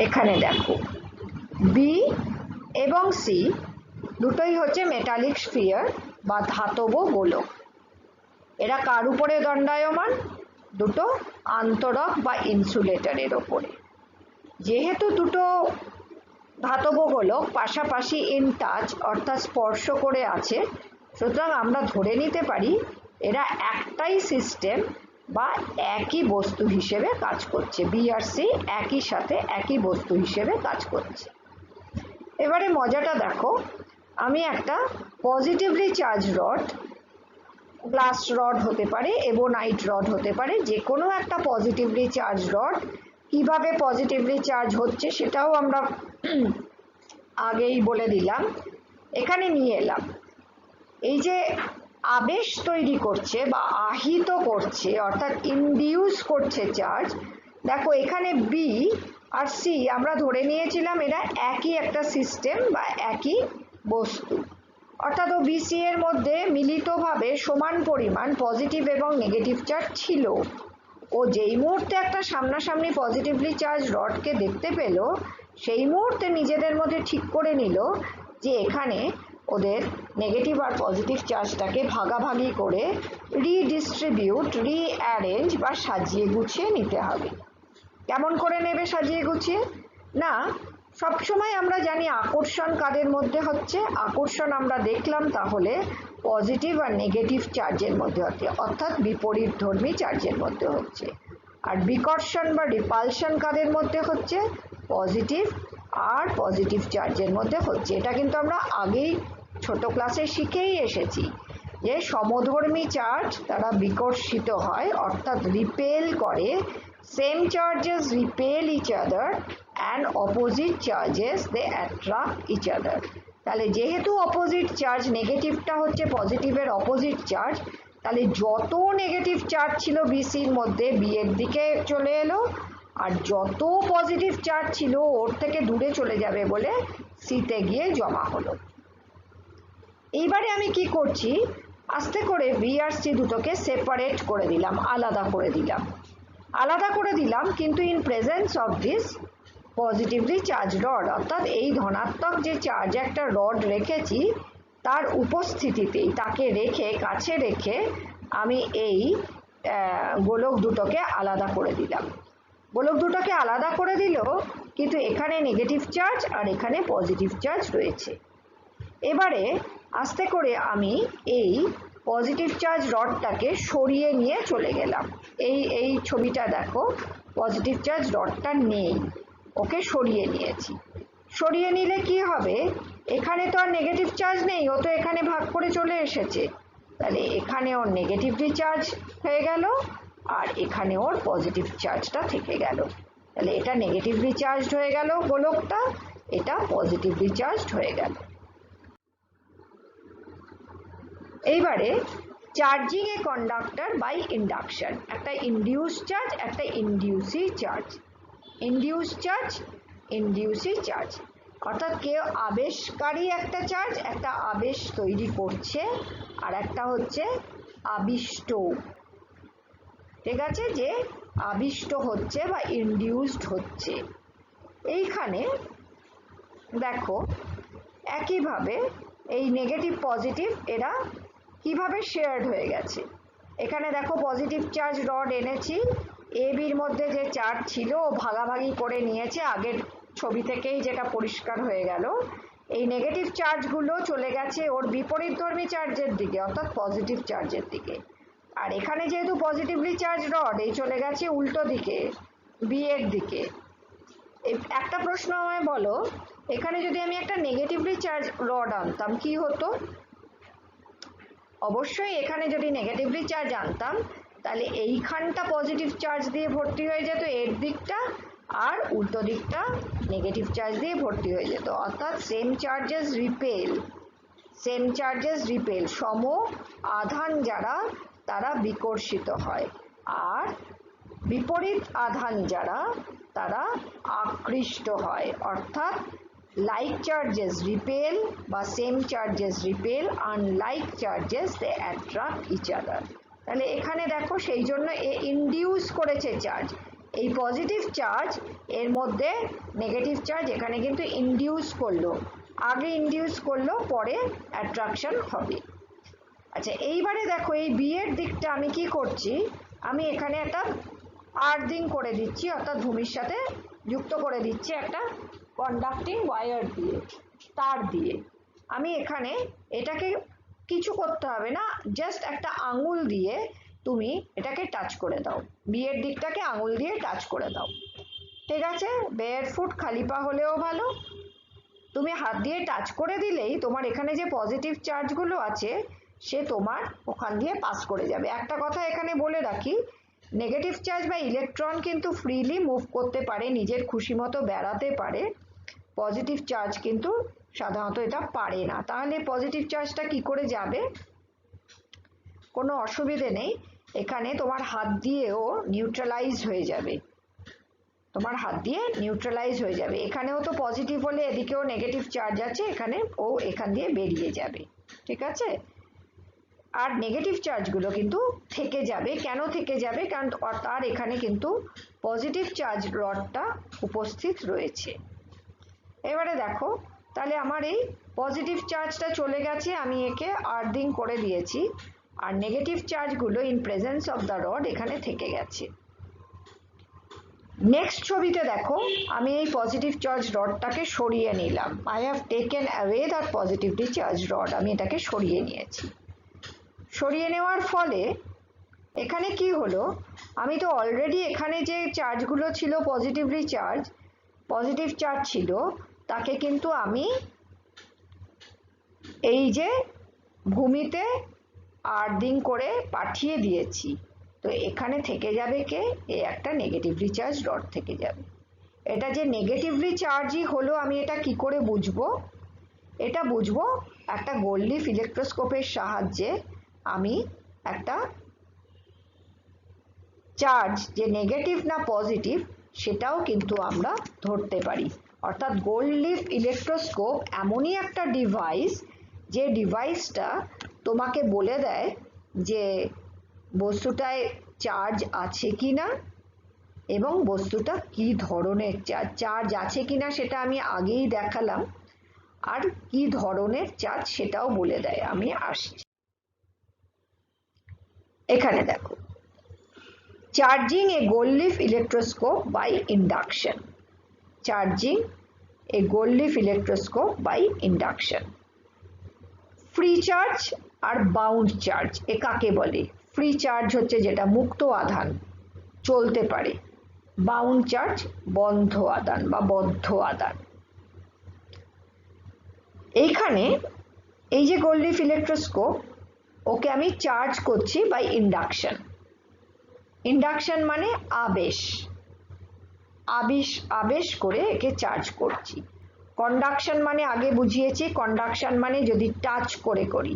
এখানে দেখো বি এবং সি দুটোই হচ্ছে মেটালিক স্ফিয়ার বা ধাতব গোলক। এরা কার উপরে দণ্ডায়মান, দুটো আন্তরক বা ইনসুলেটরের ওপরে। যেহেতু দুটো ধাতব গোলক পাশাপাশি ইন টাচ অর্থাৎ স্পর্শ করে আছে, সুতরাং আমরা ধরে নিতে পারি এরা একটাই সিস্টেম বা একই বস্তু হিসেবে কাজ করছে। বি আর সি একই সাথে একই বস্তু হিসেবে কাজ করছে। এবারে মজাটা দেখো, আমি একটা positively charge rod, glass rod হতে পারে, এবোনাইট রড হতে পারে, যে কোনো একটা পজিটিভলি চার্জ রড, কিভাবে পজিটিভলি চার্জ হচ্ছে সেটাও আমরা আগেই বলে দিলাম। এখানে নিয়ে এলাম, এই যে আবেশ তৈরি করছে বা আহিত করছে অর্থাৎ ইনডিউস করছে চার্জ, দেখো এখানে বি আর সি আমরা ধরে নিয়েছিলাম এরা একই একটা সিস্টেম বা একই বস্তু, অর্থাৎ ও বিসি এর মধ্যে মিলিতভাবে সমান পরিমাণ পজিটিভ এবং নেগেটিভ চার্জ ছিল। ও যেই মুহূর্তে একটা সামনাসামনি পজিটিভলি চার্জ রডকে দেখতে পেল, সেই মুহূর্তে নিজেদের মধ্যে ঠিক করে নিল যে এখানে ওদের নেগেটিভ আর পজিটিভ চার্জটাকে ভাগাভাগি করে রিডিস্ট্রিবিউট, রিঅ্যারেঞ্জ বা সাজিয়ে গুছিয়ে নিতে হবে। কেমন করে নেবে সাজিয়ে গুছিয়ে? না, সবসময় আমরা জানি আকর্ষণ কাদের মধ্যে হচ্ছে, আকর্ষণ আমরা দেখলাম তাহলে পজিটিভ আর নেগেটিভ চার্জের মধ্যে হচ্ছে, অর্থাৎ বিপরীতধর্মী চার্জের মধ্যে হচ্ছে। আর বিকর্ষণ বা রিপালশন কাদের মধ্যে হচ্ছে, পজিটিভ আর পজিটিভ চার্জের মধ্যে হচ্ছে। এটা কিন্তু আমরা আগেই ছোট ক্লাসে শিখেই এসেছি যে সমধর্মী চার্জ তারা বিকর্ষিত হয় অর্থাৎ রিপেল করে, same charges repel each other and opposite charges they attract each other. তাহলে যেহেতু অপোজিট চার্জ, নেগেটিভটা হচ্ছে পজিটিভের অপোজিট চার্জ, তাহলে যত নেগেটিভ চার্জ ছিল বিসির মধ্যে বি এর দিকে চলে এলো, আর যত পজিটিভ চার্জ ছিল ওর থেকে দূরে চলে যাবে বলে সিতে গিয়ে জমা হলো। এইবারে আমি কি করছি, আস্তে করে বি আর সি দুটোকে সেপারেট করে দিলাম, আলাদা করে দিলাম, আলাদা করে দিলাম, কিন্তু in presence of this positively charge rod, অর্থাৎ এই ধনাত্মক যে চার্জ একটা রড রেখেছি তার উপস্থিতিতেই, তাকে রেখে কাছে রেখে আমি এই গোলক দুটোকে আলাদা করে দিলাম। গোলক দুটোকে আলাদা করে দিল, কিন্তু এখানে নেগেটিভ চার্জ আর এখানে পজিটিভ চার্জ রয়েছে। এবারে আস্তে করে আমি এই পজিটিভ চার্জ রডটাকে সরিয়ে নিয়ে চলে গেলাম। এই ছবিটা দেখো, পজিটিভ চার্জ রডটা নেই, ওকে সরিয়ে নিয়েছি। সরিয়ে নিলে কি হবে, এখানে তো আর নেগেটিভ চার্জ নেই, ও তো এখানে ভাগ করে চলে এসেছে, তাহলে এখানে ওর নেগেটিভলি চার্জ হয়ে গেল আর এখানে ওর পজিটিভ চার্জটা থেকে গেল। তাহলে এটা নেগেটিভলি চার্জড হয়ে গেল গোলকটা, এটা পজিটিভলি চার্জড হয়ে গেল। এইবারে charging a conductor by induction, একটা ইনডিউস চার্জ, একটা inducing charge. Induce charge, inducing charge, অর্থাৎ কেউ আবেশকারী একটা চার্জ, একটা আবেশ তৈরি করছে, আর একটা হচ্ছে আবিষ্ট, ঠিক আছে, যে আবিষ্ট হচ্ছে বা ইনডিউসড হচ্ছে। এইখানে দেখো একইভাবে এই নেগেটিভ পজিটিভ এরা কিভাবে শেয়ার্ড হয়ে গেছে। এখানে দেখো পজিটিভ চার্জ রড এনেছি, এ বির মধ্যে যে চার্জ ছিল ও ভাগাভাগি করে নিয়েছে, আগের ছবি থেকেই যেটা পরিষ্কার হয়ে গেল। এই নেগেটিভ চার্জগুলো চলে গেছে ওর বিপরীতধর্মী চার্জের দিকে, অর্থাৎ পজিটিভ চার্জের দিকে। আর এখানে যেহেতু পজিটিভলি চার্জ রড, এই চলে গেছে উল্টো দিকে, বি এর দিকে। একটা প্রশ্ন আমায় বলো, এখানে যদি আমি একটা নেগেটিভলি চার্জ রড আনতাম কি হতো? অবশ্যই এখানে যদি নেগেটিভলি চার্জ আনতাম তাহলে এইখানটা পজিটিভ চার্জ দিয়ে ভর্তি হয়ে যেত এর দিকটা, আর উল্টো দিকটা নেগেটিভ চার্জ দিয়ে ভর্তি হয়ে যেত, অর্থাৎ same charges repel, same charges repel, সম আধান যারা তারা বিকর্ষিত হয়, আর বিপরীত আধান যারা তারা আকৃষ্ট হয়, অর্থাৎ like charges repel বা same charges repel, unlike charges they attract each other। তাহলে এখানে দেখো সেই জন্য এ ইনডিউস করেছে চার্জ, এই পজিটিভ চার্জ এর মধ্যে নেগেটিভ চার্জ এখানে কিন্তু ইনডিউস করলো, আগে ইনডিউস করলো পরে অ্যাট্রাকশন হবে। আচ্ছা এইবারে দেখো এই বি এর দিকটা আমি কি করছি, আমি এখানে একটা আর্থিং করে দিচ্ছি, অর্থাৎ ভূমির সাথে যুক্ত করে দিচ্ছি একটা কন্ডাক্টিং ওয়্যার দিয়ে, তার দিয়ে। আমি এখানে এটাকে কিছু করতে হবে না, জাস্ট একটা আঙুল দিয়ে তুমি এটাকে টাচ করে দাও, বিয়ের দিকটাকে আঙুল দিয়ে টাচ করে দাও, ঠিক আছে। বেয়ার ফুট খালি পা হলেও ভালো, তুমি হাত দিয়ে টাচ করে দিলেই তোমার এখানে যে পজিটিভ চার্জগুলো আছে সে তোমার ওখান দিয়ে পাস করে যাবে। একটা কথা এখানে বলে রাখি, নেগেটিভ চার্জ বা ইলেকট্রন কিন্তু ফ্রিলি মুভ করতে পারে, নিজের খুশি মতো বেড়াতে পারে, পজিটিভ চার্জ কিন্তু সাধারণত এটা পারে না। তাহলে পজিটিভ চার্জটা কি করে যাবে? কোনো অসুবিধে নেই, এখানে তোমার হাত দিয়েও নিউট্রালাইজ হয়ে যাবে, তোমার হাত দিয়ে নিউট্রালাইজ হয়ে যাবে। এখানেও তো পজিটিভ হলে এদিকেও নেগেটিভ চার্জ আছে, এখানে ও এখান দিয়ে বেরিয়ে যাবে, ঠিক আছে। আর নেগেটিভ চার্জগুলো কিন্তু থেকে যাবে, কেন থেকে যাবে? কারণ তার এখানে কিন্তু পজিটিভ চার্জ রডটা উপস্থিত রয়েছে। এবারে দেখো তাহলে আমার এই পজিটিভ চার্জটা চলে গেছে, আমি একে আর্থিং করে দিয়েছি, আর নেগেটিভ চার্জগুলো in presence of the rod এখানে থেকে গেছে। নেক্সট ছবিতে দেখো আমি এই পজিটিভ চার্জ রডটাকে সরিয়ে নিলাম, I have taken away that positively charge rod, আমি এটাকে সরিয়ে নিয়েছি। সরিয়ে নেওয়ার ফলে এখানে কি হলো, আমি তো অলরেডি এখানে যে চার্জগুলো ছিল পজিটিভলি চার্জ, পজিটিভ চার্জ ছিল, তাকে কিন্তু আমি এই যে ভূমিতে আর্থিং করে পাঠিয়ে দিয়েছি। তো এখানে থেকে যাবে কে? এই একটা নেগেটিভলি চার্জ রড থেকে যাবে। এটা যে নেগেটিভলি চার্জই হলো আমি এটা কি করে বুঝবো? এটা বুঝবো একটা গোল্ড লিফ ইলেকট্রোস্কোপের সাহায্যে। আমি একটা চার্জ যে নেগেটিভ না পজিটিভ সেটাও কিন্তু আমরা ধরতে পারি। অর্থাৎ গোল্ড লিফ ইলেকট্রোস্কোপ এমনই একটা ডিভাইস যে ডিভাইসটা তোমাকে বলে দেয় যে বস্তুটায় চার্জ আছে কিনা এবং বস্তুটা কি ধরনের চার্জ আছে কিনা সেটা আমি আগেই দেখালাম, আর কি ধরনের চার্জ সেটাও বলে দেয়। আমি আসছি, এখানে দেখো charging a gold leaf electroscope by induction, charging a gold leaf electroscope by induction. Free charge আর বাউন্ড চার্জ এ কাকে বলে? ফ্রি চার্জ হচ্ছে যেটা মুক্ত আধান, চলতে পারে, বাউন্ড চার্জ বন্ধ আধান বা বদ্ধ আধান। এইখানে এই যে গোল্ড লিফ ইলেকট্রোস্কোপ, ওকে আমি চার্জ করছি বাই ইন্ডাকশন। ইন্ডাকশন মানে আবেশ, আবেশ করে একে চার্জ করছি। কন্ডাকশন মানে আগে বুঝিয়েছি, কন্ডাকশন মানে যদি টাচ করে করি,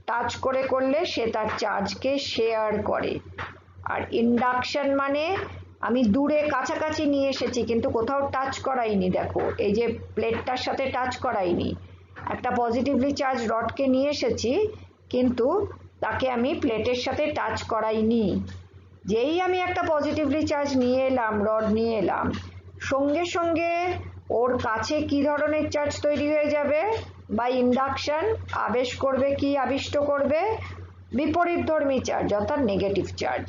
টাচ করে করলে সে তার চার্জকে শেয়ার করে। আর ইন্ডাকশন মানে আমি দূরে কাছাকাছি নিয়ে এসেছি কিন্তু কোথাও টাচ করাইনি, দেখো এই যে প্লেটটার সাথে টাচ করাইনি, একটা পজিটিভলি চার্জ রডকে নিয়ে এসেছি কিন্তু তাকে আমি প্লেটের সাথে টাচ করাইনি। যেই আমি একটা পজিটিভলি চার্জ নিয়ে এলাম, রড নিয়ে এলাম, সঙ্গে সঙ্গে ওর কাছে কি ধরনের চার্জ তৈরি হয়ে যাবে? বা ইন্ডাকশন আবেশ করবে, কি আবিষ্ট করবে? বিপরীতধর্মী চার্জ, অর্থাৎ নেগেটিভ চার্জ।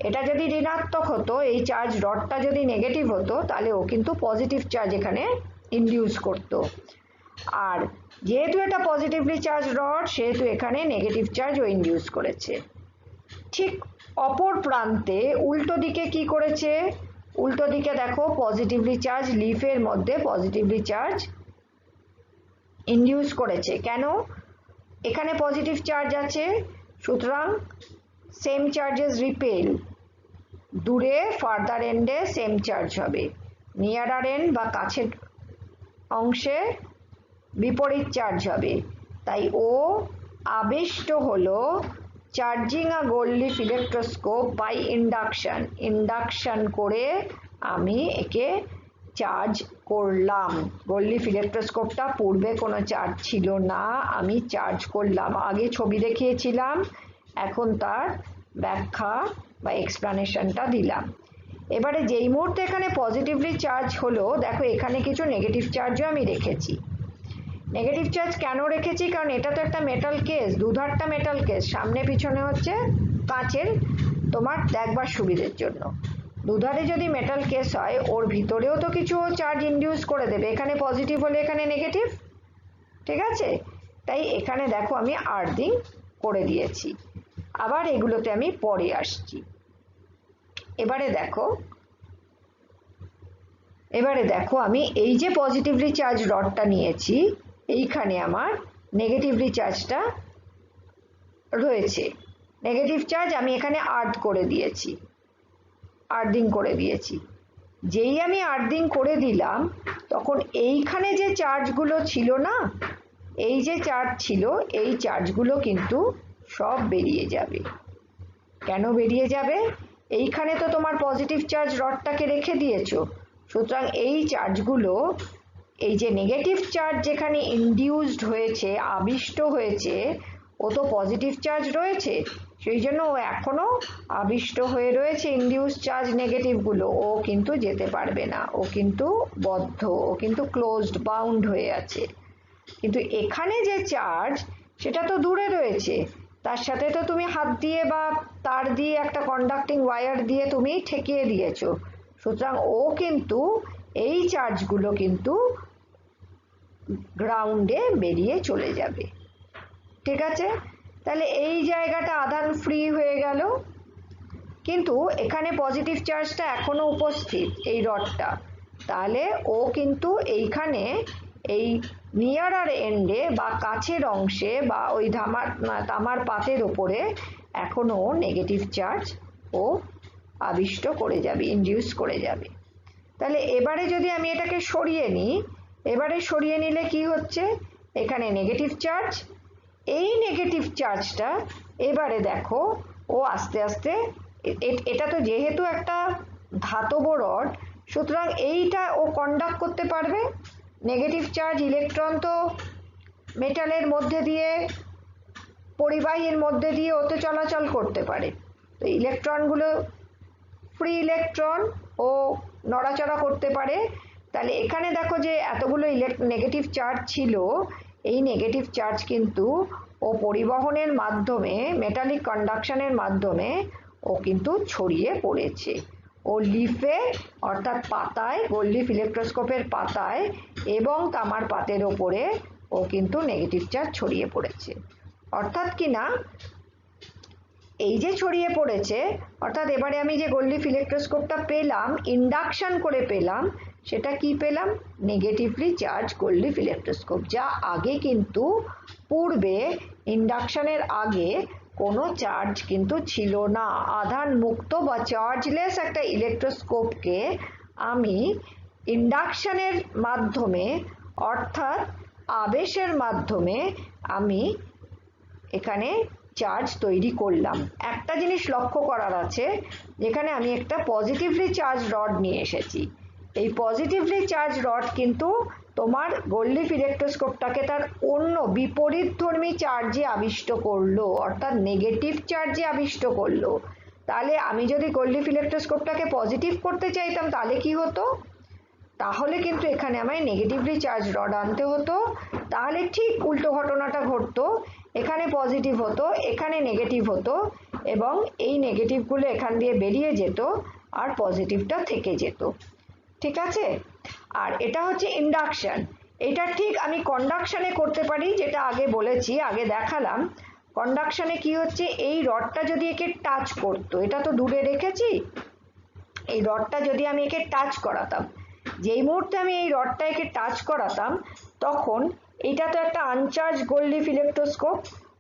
এটা যদি ঋণাত্মক হতো, এই চার্জ রডটা যদি নেগেটিভ হতো, তাহলে ও কিন্তু পজিটিভ চার্জ এখানে ইনডিউস করতো। আর যেহেতু এটা পজিটিভলি চার্জ রড, সেহেতু এখানে নেগেটিভ চার্জ ও ইনডিউস করেছে। ঠিক অপর প্রান্তে উল্টো দিকে কি করেছে? উল্টো দিকে দেখো পজিটিভলি চার্জ লিফের মধ্যে পজিটিভলি চার্জ ইনডিউস করেছে। কেন? এখানে পজিটিভ চার্জ আছে, সুতরাং সেম চার্জেস রিপেল, দূরে ফার্দার এন্ডে সেম চার্জ হবে, নিয়ারার এন্ড বা কাছের অংশে বিপরীত চার্জ হবে। তাই ও আবিষ্ট হলো charging a gold leaf electroscope by induction. Induction করে আমি একে চার্জ করলাম। গোল্ড লিফ ইলেকট্রোস্কোপটা পূর্বে কোনো চার্জ ছিল না, আমি চার্জ করলাম। আগে ছবি দেখিয়েছিলাম, এখন তার ব্যাখ্যা বা এক্সপ্লানেশনটা দিলাম। এবারে যেই মুহূর্তে এখানে পজিটিভলি চার্জ হলো, দেখো এখানে কিছু নেগেটিভ চার্জও আমি রেখেছি। নেগেটিভ চার্জ কেন রেখেছি? কারণ এটা তো একটা মেটাল কেস, দুধারটা মেটাল কেস, সামনে পিছনে হচ্ছে কাঁচের, তোমার দেখবার সুবিধের জন্য। দুধারে যদি মেটাল কেস হয়, ওর ভিতরেও তো কিছু চার্জ ইনডিউস করে দেবে, এখানে পজিটিভ হলে এখানে নেগেটিভ, ঠিক আছে? তাই এখানে দেখো আমি আর্থিং করে দিয়েছি। আবার এগুলোতে আমি পরে আসছি। এবারে দেখো আমি এই যে পজিটিভলি চার্জ রডটা নিয়েছি, এইখানে আমার নেগেটিভলি চার্জটা রয়েছে। নেগেটিভ চার্জ আমি এখানে আর্থিং করে দিয়েছি। যেই আমি আর্থিং করে দিলাম, তখন এইখানে যে চার্জগুলো ছিল না, এই যে চার্জ ছিল, এই চার্জগুলো কিন্তু সব বেরিয়ে যাবে। কেন বেরিয়ে যাবে? এইখানে তো তোমার পজিটিভ চার্জ রডটাকে রেখে দিয়েছো, সুতরাং এই চার্জগুলো, এই যে নেগেটিভ চার্জ যেখানে ইনডিউসড হয়েছে, আবিষ্ট হয়েছে, ও তো পজিটিভ চার্জ রয়েছে, সেই জন্য ও এখনো আবিষ্ট হয়ে রয়েছে ইনডিউস চার্জ নেগেটিভগুলো, ও কিন্তু যেতে পারবে না, ও কিন্তু বদ্ধ, ও কিন্তু ক্লোজড, বাউন্ড হয়ে আছে। কিন্তু এখানে যে চার্জ, সেটা তো দূরে রয়েছে, তার সাথে তো তুমি হাত দিয়ে বা তার দিয়ে একটা কন্ডাক্টিং ওয়্যার দিয়ে তুমি ঠেকিয়ে দিয়েছো, সুতরাং ও কিন্তু এই চার্জগুলো কিন্তু গ্রাউন্ডে বেরিয়ে চলে যাবে। ঠিক আছে? তাহলে এই জায়গাটা আধান ফ্রি হয়ে গেল, কিন্তু এখানে পজিটিভ চার্জটা এখনো উপস্থিত, এই রডটা, তাহলে ও কিন্তু এইখানে এই নিয়ারার এন্ডে বা কাছের অংশে বা ওই তামার পাতের ওপরে এখনো নেগেটিভ চার্জ ও আবিষ্ট করে যাবে, ইনডিউস করে যাবে। তাহলে এবারে যদি আমি এটাকে সরিয়ে নিই, এবারে সরিয়ে নিলে কি হচ্ছে? এখানে নেগেটিভ চার্জ, এই নেগেটিভ চার্জটা এবারে দেখো ও আস্তে আস্তে, এটা তো যেহেতু একটা ধাতব রড, সুতরাং এইটা ও কন্ডাক্ট করতে পারবে। নেগেটিভ চার্জ ইলেকট্রন তো মেটালের মধ্যে দিয়ে, পরিবাহীর মধ্যে দিয়ে ও তো চলাচল করতে পারে, তো ইলেকট্রনগুলো ফ্রি ইলেকট্রন ও নড়াচড়া করতে পারে। তাহলে এখানে দেখো যে এতগুলো নেগেটিভ চার্জ ছিল, এই নেগেটিভ চার্জ কিন্তু ও পরিবহনের মাধ্যমে, মেটালিক কন্ডাকশনের মাধ্যমে ও কিন্তু ছড়িয়ে পড়েছে। ও লিফে, অর্থাৎ পাতায়, গোল্ড লিফ ইলেকট্রোস্কোপের পাতায় এবং তামার পাতের ওপরে ও কিন্তু নেগেটিভ চার্জ ছড়িয়ে পড়েছে। অর্থাৎ কি না, এই যে ছড়িয়ে পড়েছে, অর্থাৎ এবারে আমি যে গোল্ড লিফ ইলেকট্রোস্কোপটা পেলাম, ইন্ডাকশন করে পেলাম, সেটা কি পেলাম? Negatively charge gold leaf electroscope, যা আগে কিন্তু, পূর্বে ইন্ডাকশনের আগে কোনো চার্জ কিন্তু ছিল না। আধান মুক্ত বা চার্জলেস একটা ইলেকট্রোস্কোপকে আমি ইন্ডাকশনের মাধ্যমে, অর্থাৎ আবেশের মাধ্যমে আমি এখানে চার্জ তৈরি করলাম। একটা জিনিস লক্ষ্য করার আছে, যেখানে আমি একটা পজিটিভলি চার্জ রড নিয়ে এসেছি, এই পজিটিভলি চার্জ রড কিন্তু তোমার গোল্ডলিফ ইলেকট্রোস্কোপটাকে তার অন্য বিপরীতধর্মী চার্জে আবিষ্ট করলো, অর্থাৎ নেগেটিভ চার্জে আবিষ্ট করলো। তাহলে আমি যদি গোল্ডলিফ ইলেকট্রোস্কোপটাকে পজিটিভ করতে চাইতাম তাহলে কি হতো, তাহলে কিন্তু এখানে আমায় নেগেটিভলি চার্জ রড আনতে হতো, তাহলে ঠিক উল্টো ঘটনাটা ঘটতো, এখানে পজিটিভ হতো, এখানে নেগেটিভ হতো, এবং এই নেগেটিভগুলো এখান দিয়ে বেরিয়ে যেত আর পজিটিভটা থেকে যেত। ঠিক আছে? আর এটা হচ্ছে ইন্ডাকশন। এটা ঠিক আমি কন্ডাকশনে করতে পারি, যেটা আগে বলেছি, আগে দেখালাম। কন্ডাকশনে কি হচ্ছে, এই রডটা যদি একে টাচ করতো, এটা তো দূরে রেখেছি, এই রডটা যদি আমি একে টাচ করাতাম, যেই মুহূর্তে আমি এই রডটা একে টাচ করাতাম, তখন এটা তো একটা আনচার্জ গোল্ডলিফ ইলেকট্রোস্কোপ,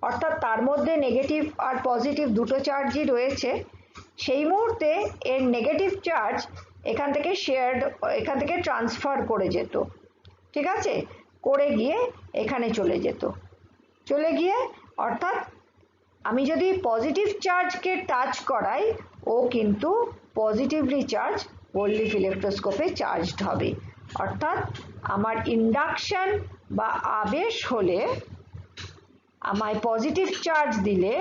অর্থাৎ তার মধ্যে নেগেটিভ আর পজিটিভ দুটো চার্জই রয়েছে। সেই মুহূর্তে এর নেগেটিভ চার্জ এখান থেকে এখান থেকে ট্রান্সফার করে যেত। ঠিক আছে? করে গিয়ে এখানে চলে যেত, চলে গিয়ে অর্থাৎ আমি যদি পজিটিভ চার্জকে টাচ করাই, ও কিন্তু পজিটিভলি চার্জ গোল্ডলিফ ইলেকট্রোস্কোপে চার্জড হবে। অর্থাৎ আমার ইন্ডাকশন বা আবেশ হলে আমায় পজিটিভ চার্জ দিলে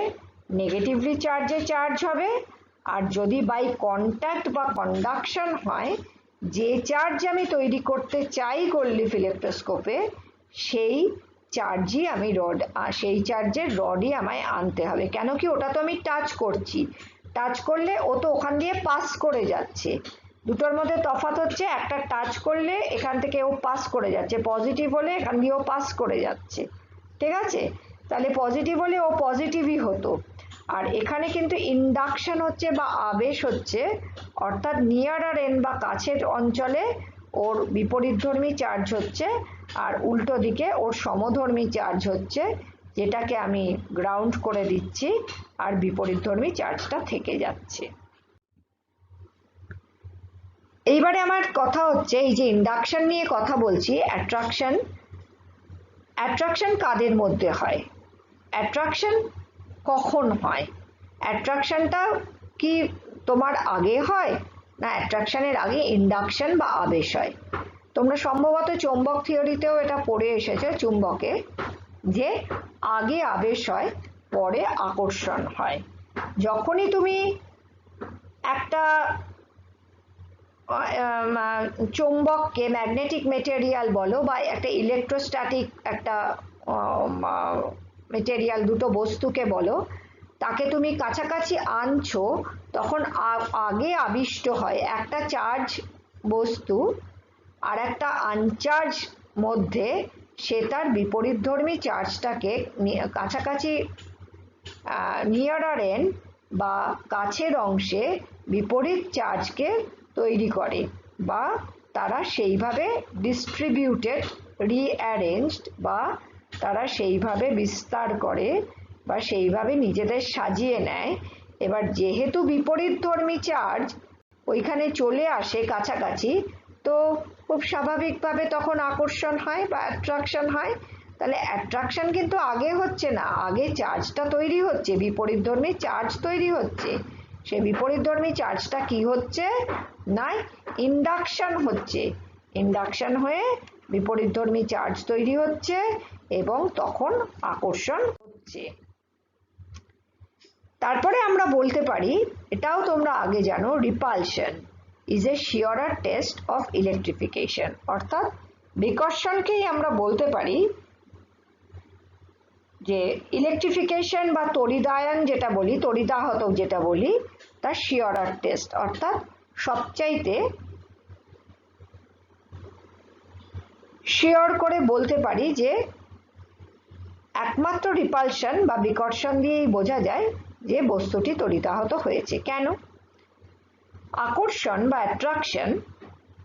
নেগেটিভলি চার্জে চার্জ হবে, আর যদি বাই কন্ট্যাক্ট বা কন্ডাকশন হয়, যে চার্জ আমি তৈরি করতে চাই গোল্ডলিফ ইলেকট্রোস্কোপে, সেই চার্জই আমি সেই চার্জের রডই আমায় আনতে হবে। কেন কি, ওটা তো আমি টাচ করছি, টাচ করলে ও তো ওখান দিয়ে পাস করে যাচ্ছে। দুটোর মধ্যে তফাৎ হচ্ছে, একটা টাচ করলে এখান থেকে ও পাস করে যাচ্ছে, পজিটিভ হলে এখান দিয়ে ও পাস করে যাচ্ছে। ঠিক আছে? তাহলে পজিটিভ হলে ও পজিটিভই হতো। আর এখানে কিন্তু ইন্ডাকশন হচ্ছে বা আবেশ হচ্ছে, অর্থাৎ নিয়ারার এন্ড বা কাছের অঞ্চলে ওর বিপরীতধর্মী চার্জ হচ্ছে, আর উল্টো দিকে ওর সমধর্মী চার্জ হচ্ছে, যেটাকে আমি গ্রাউন্ড করে দিচ্ছি, আর বিপরীতধর্মী চার্জটা থেকে যাচ্ছে। এইবারে আমার কথা হচ্ছে, এই যে ইন্ডাকশন নিয়ে কথা বলছি, অ্যাট্রাকশন। অ্যাট্রাকশন কাদের মধ্যে হয়, অ্যাট্রাকশন কখন হয়, অ্যাট্রাকশনটা কি তোমার আগে হয়, না অ্যাট্রাকশনের আগে ইন্ডাকশন বা আবেশ হয়? তোমরা সম্ভবত চৌম্বক থিওরিতেও এটা পড়ে এসেছো, চুম্বকে, যে আগে আবেশ হয় পরে আকর্ষণ হয়। যখনই তুমি একটা চৌম্বককে ম্যাগনেটিক মেটেরিয়াল বলো বা একটা ইলেকট্রোস্ট্যাটিক একটা মেটেরিয়াল, দুটো বস্তুকে বলো, তাকে তুমি কাছাকাছি আনছো, তখন আগে আবিষ্ট হয় একটা চার্জ বস্তু আর একটা আনচার্জ মধ্যে, সে তার বিপরীতধর্মী চার্জটাকে কাছাকাছি নিয়ারার এন্ড বা কাছের অংশে বিপরীত চার্জকে তৈরি করে, বা তারা সেইভাবে ডিস্ট্রিবিউটেড, রিঅ্যারেঞ্জড, বা তারা সেইভাবে বিস্তার করে বা সেইভাবে নিজেদের সাজিয়ে নেয়। এবার যেহেতু বিপরীতধর্মী চার্জ ওইখানে চলে আসে কাছাকাছি, তো খুব স্বাভাবিকভাবে তখন আকর্ষণ হয় বা অ্যাট্রাকশন হয়। তাহলে অ্যাট্রাকশন কিন্তু আগে হচ্ছে না, আগে চার্জটা তৈরি হচ্ছে, বিপরীতধর্মী চার্জ তৈরি হচ্ছে। সে বিপরীতধর্মী চার্জটা কি হচ্ছে, না ইন্ডাকশন হচ্ছে, ইন্ডাকশন হয়ে বিপরীতধর্মী চার্জ তৈরি হচ্ছে এবং তখন আকর্ষণ হচ্ছে। তারপরে আমরা বলতে পারি, এটাও তোমরা আগে জানো, repulsion is a surer test of electrification, অর্থাৎ বিকর্ষণকেই আমরা বলতে পারি যে ইলেকট্রিফিকেশন বা তড়িদায়ন যেটা বলি, তড়িদাহত যেটা বলি, তার শিওরার টেস্ট, অর্থাৎ সবচাইতে শিওর করে বলতে পারি যে একমাত্র রিপালশন বা বিকর্ষণ দিয়েই বোঝা যায় যে বস্তুটি তড়িদাহত হয়েছে। কেন? আকর্ষণ বা অ্যাট্রাকশন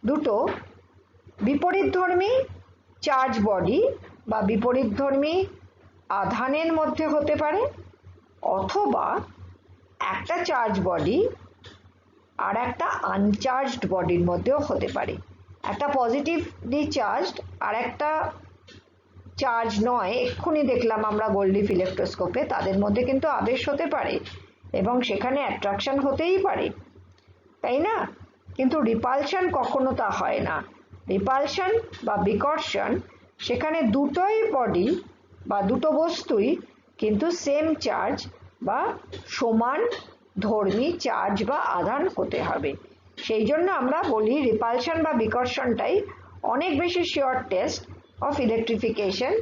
দুটো বিপরীতধর্মী চার্জ বডি বা বিপরীতধর্মী আধানের মধ্যে হতে পারে, অথবা একটা চার্জ বডি আর একটা আনচার্জড বডির মধ্যেও হতে পারে। একটা পজিটিভলি চার্জড আর একটা চার্জ নয়, এক্ষুনি দেখলাম আমরা গোল্ড লিফ ইলেকট্রোস্কোপে, তাদের মধ্যে কিন্তু আবেশ হতে পারে এবং সেখানে অ্যাট্রাকশন হতেই পারে, তাই না? কিন্তু রিপালশন কখনো তা হয় না। রিপালশন বা বিকর্ষণ, সেখানে দুটোই বডি বা দুটো বস্তুই কিন্তু সেম চার্জ বা সমান ধর্মী চার্জ বা আধান হতে হবে। সেই জন্য আমরা বলি রিপালশন বা বিকর্ষণটাই অনেক বেশি শিওর টেস্ট অফ ইলেকট্রিফিকেশন,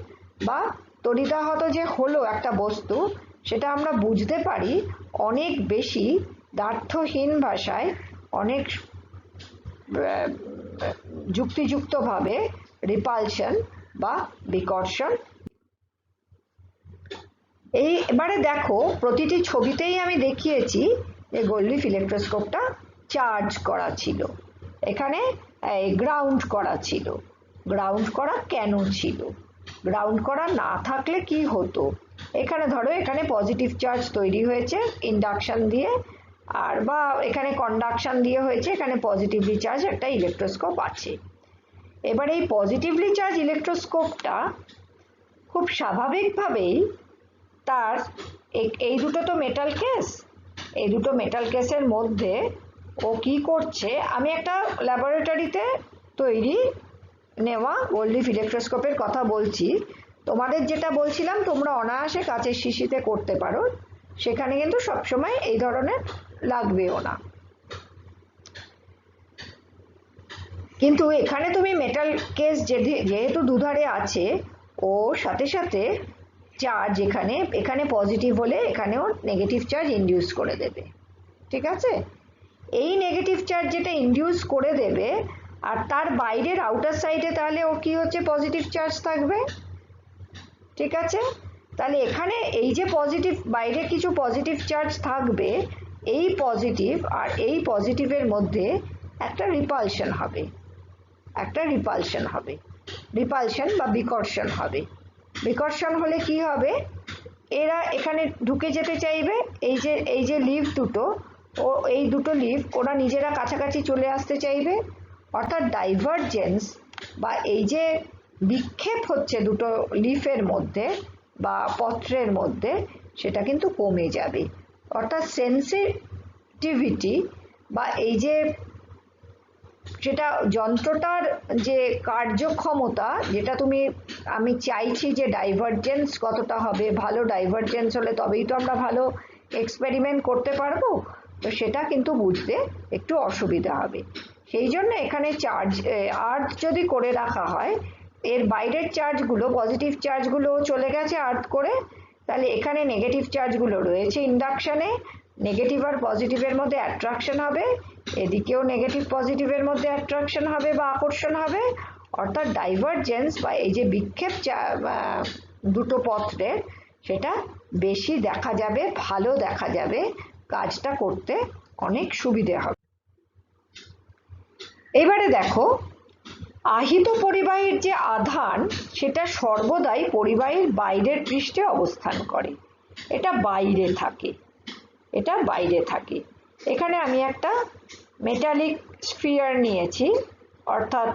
বা তড়িতাহত যে হলো একটা বস্তু সেটা আমরা বুঝতে পারি অনেক বেশি দ্ব্যর্থহীন ভাষায়, অনেক যুক্তিযুক্তভাবে রিপালশন বা বিকর্ষণ। এবারে দেখো, প্রতিটি ছবিতেই আমি দেখিয়েছি যে গোল্ড লিফ ইলেকট্রোস্কোপটা চার্জ করা ছিল, এখানে গ্রাউন্ড করা ছিল। গ্রাউন্ড করা কেন ছিল? গ্রাউন্ড করা না থাকলে কি হতো? এখানে ধরো এখানে পজিটিভ চার্জ তৈরি হয়েছে ইন্ডাকশন দিয়ে, আর বা এখানে কন্ডাকশন দিয়ে হয়েছে, এখানে পজিটিভলি চার্জ একটা ইলেকট্রোস্কোপ আছে। এবার এই পজিটিভলি চার্জ ইলেকট্রোস্কোপটা খুব স্বাভাবিকভাবেই তার এই দুটো তো মেটাল কেস, এই দুটো মেটাল কেসের মধ্যে ও কি করছে, আমি একটা ল্যাবরেটরিতে তৈরি নেওয়া গোল্ড লিফ ইলেকট্রোস্কোপের কথা বলছি। তোমাদের যেটা বলছিলাম তোমরা অনায়াসে কাচের শিশিতে করতে পারো, সেখানে কিন্তু সবসময় এই ধরনের লাগবেও না। কিন্তু এখানে তুমি মেটাল কেস যেহেতু দুধারে আছে, ও সাথে সাথে চার্জ এখানে পজিটিভ হলে এখানেও নেগেটিভ চার্জ ইনডিউস করে দেবে, ঠিক আছে? এই নেগেটিভ চার্জ যেটা ইনডিউস করে দেবে, আর তার বাইরের আউটার সাইডে তাহলে ও কি হচ্ছে, পজিটিভ চার্জ থাকবে, ঠিক আছে? তাহলে এখানে এই যে পজিটিভ, বাইরে কিছু পজিটিভ চার্জ থাকবে, এই পজিটিভ আর এই পজিটিভের মধ্যে একটা রিপালশন হবে, একটা রিপালশন হবে, রিপালশন বা বিকর্ষণ হবে। বিকর্ষণ হলে কি হবে, এরা এখানে ঢুকে যেতে চাইবে, এই যে লিফ দুটো, ও এই দুটো লিফ ওরা নিজেরা কাছাকাছি চলে আসতে চাইবে, অর্থাৎ ডাইভারজেন্স বা এই যে বিক্ষেপ হচ্ছে দুটো লিফের মধ্যে বা পত্রের মধ্যে, সেটা কিন্তু কমে যাবে। অর্থাৎ সেন্সিটিভিটি বা এই যে সেটা যন্ত্রটার যে কার্যক্ষমতা, যেটা আমি চাইছি যে ডাইভারজেন্স কতটা হবে, ভালো ডাইভারজেন্স হলে তবেই তো আমরা ভালো এক্সপেরিমেন্ট করতে পারবো, তো সেটা কিন্তু বুঝতে একটু অসুবিধা হবে। সেই জন্য এখানে চার্জ আর্থ যদি করে রাখা হয়, এর বাইরের চার্জগুলো, পজিটিভ চার্জগুলো চলে গেছে আর্থ করে, তাহলে এখানে নেগেটিভ চার্জগুলো রয়েছে ইন্ডাকশনে, নেগেটিভ আর পজিটিভের মধ্যে অ্যাট্রাকশন হবে, এদিকেও নেগেটিভ পজিটিভের মধ্যে অ্যাট্রাকশন হবে বা আকর্ষণ হবে, অর্থাৎ ডাইভারজেন্স বা এই যে বিক্ষেপ দুটো পত্রের, সেটা বেশি দেখা যাবে, ভালো দেখা যাবে, কাজটা করতে অনেক সুবিধে হবে। এবারে দেখো, আহিত পরিবাহীর যে আধান, সেটা সর্বদাই পরিবাহীর বাইরের পৃষ্ঠে অবস্থান করে, এটা বাইরে থাকে, এটা বাইরে থাকে। এখানে আমি একটা মেটালিক স্ফিয়ার নিয়েছি, অর্থাৎ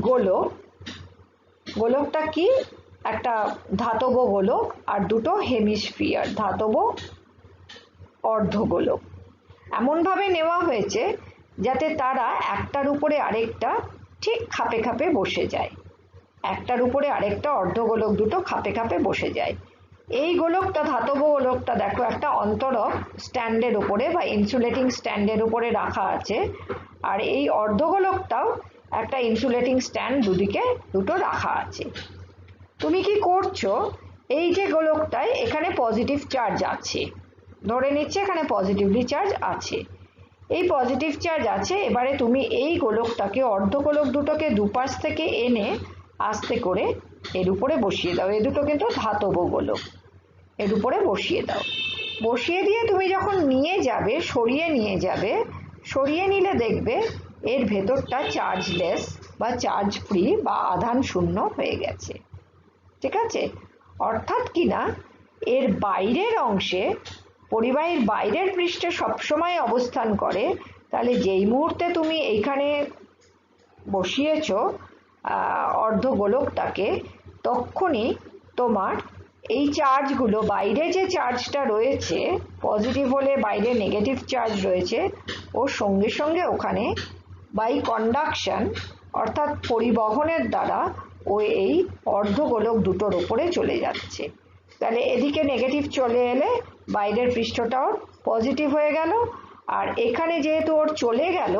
গোলক। গোলকটা কি, একটা ধাতব গোলক আর দুটো হেমিস্ফিয়ার, ধাতব অর্ধগোলক। এমনভাবে নেওয়া হয়েছে যাতে তারা একটার উপরে আরেকটা ঠিক খাপে খাপে বসে যায়, একটার উপরে আরেকটা অর্ধগোলক দুটো খাপে খাপে বসে যায়। এই গোলকটা, ধাতব গোলকটা দেখো একটা অন্তরক স্ট্যান্ডের উপরে বা ইনসুলেটিং স্ট্যান্ডের উপরে রাখা আছে, আর এই অর্ধগোলকটাও একটা ইনসুলেটিং স্ট্যান্ড দুদিকে দুটো রাখা আছে। তুমি কি করছো, এই যে গোলকটায় এখানে পজিটিভ চার্জ আছে, ধরে নিচ্ছে এখানে পজিটিভলি চার্জ আছে, এই পজিটিভ চার্জ আছে। এবারে তুমি এই গোলকটাকে, অর্ধগোলক দুটোকে দুপাশ থেকে এনে আস্তে করে এর উপরে বসিয়ে দাও। এ দুটো কিন্তু ধাতব গোলক, এর উপরে বসিয়ে দাও। বসিয়ে দিয়ে তুমি যখন নিয়ে যাবে, সরিয়ে নিয়ে যাবে, সরিয়ে নিলে দেখবে এর ভেতরটা চার্জলেস বা চার্জ ফ্রি বা আধান শূন্য হয়ে গেছে, ঠিক আছে? অর্থাৎ কিনা এর বাইরের অংশে, পরিবাহীর বাইরের পৃষ্ঠে সবসময় অবস্থান করে। তাহলে যেই মুহূর্তে তুমি এইখানে বসিয়েছো অর্ধগোলকটাকে, তখনই তোমার এই চার্জগুলো, বাইরে যে চার্জটা রয়েছে পজিটিভ হলে বাইরে নেগেটিভ চার্জ রয়েছে, ওর সঙ্গে সঙ্গে ওখানে বাই কন্ডাকশন অর্থাৎ পরিবহনের দ্বারা ও এই অর্ধগোলক দুটোর ওপরে চলে যাচ্ছে। তাহলে এদিকে নেগেটিভ চলে এলে বাইরের পৃষ্ঠটাও পজিটিভ হয়ে গেল, আর এখানে যেহেতু ওর চলে গেল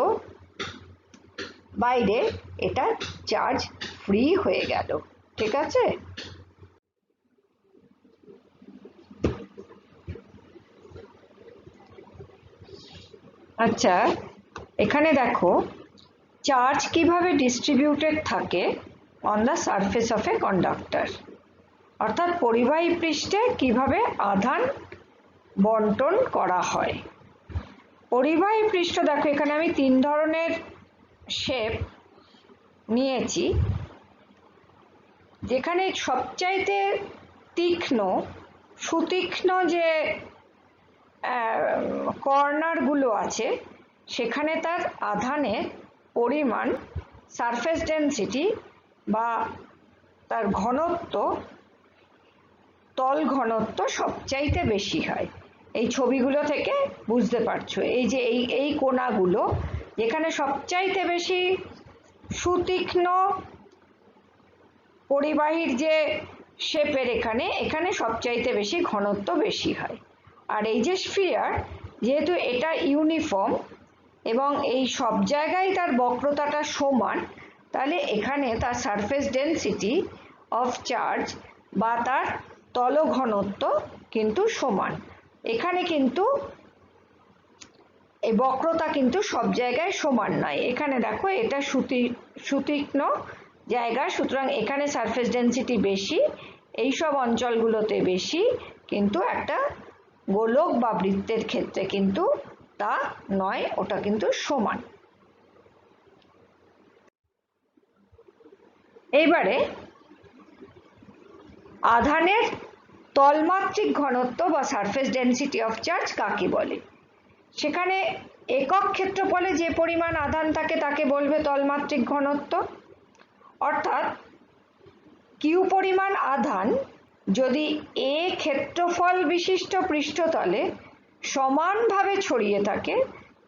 বাইরে, এটা চার্জ ফ্রি হয়ে গেল। ঠিক আছে? আচ্ছা, এখানে দেখো চার্জ কিভাবে ডিস্ট্রিবিউটেড থাকে on the surface of a conductor, অর্থাৎ পরিবাহী পৃষ্ঠে কিভাবে আধান বন্টন করা হয়। পরিবাহী পৃষ্ঠ দেখো, এখানে আমি 3 ধরনের শেপ নিয়েছি। যেখানে সবচাইতে তীক্ষ্ণ সুতীক্ষ্ণ যে কর্নারগুলো আছে সেখানে তার আধানের পরিমাণ, সারফেস ডেনসিটি বা তার ঘনত্ব, তল ঘনত্ব সবচাইতে বেশি হয়। এই ছবিগুলো থেকে বুঝতে পারছো, এই যে এই কোণাগুলো যেখানে সবচাইতে বেশি সুতীক্ষ্ণ পরিবাহীর যে শেপের এখানে সবচাইতে বেশি ঘনত্ব বেশি হয়। আর এই যে স্ফিয়ার, যেহেতু এটা ইউনিফর্ম এবং এই সব জায়গায় তার বক্রতাটা সমান, তাহলে এখানে তার সারফেস ডেনসিটি অফ চার্জ বা তার তল ঘনত্ব কিন্তু সমান। এখানে কিন্তু এই বক্রতা কিন্তু সব জায়গায় সমান নয়। এখানে দেখো এটা সুতীক্ষ্ণ জায়গা, সুতরাং এখানে সারফেস ডেনসিটি বেশি, এই সব অঞ্চলগুলোতে বেশি, কিন্তু একটা গোলক বা বৃত্তের ক্ষেত্রে কিন্তু তা নয়, ওটা কিন্তু সমান। এইবারে আধানের তলমাত্রিক ঘনত্ব বা সারফেস ডেনসিটি অফ চার্জ কাকে বলে? সেখানে একক ক্ষেত্রফলে যে পরিমাণ আধান থাকে তাকে বলবে তলমাত্রিক ঘনত্ব। অর্থাৎ কিউ পরিমাণ আধান যদি এ ক্ষেত্রফল বিশিষ্ট পৃষ্ঠতলে সমানভাবে ছড়িয়ে থাকে,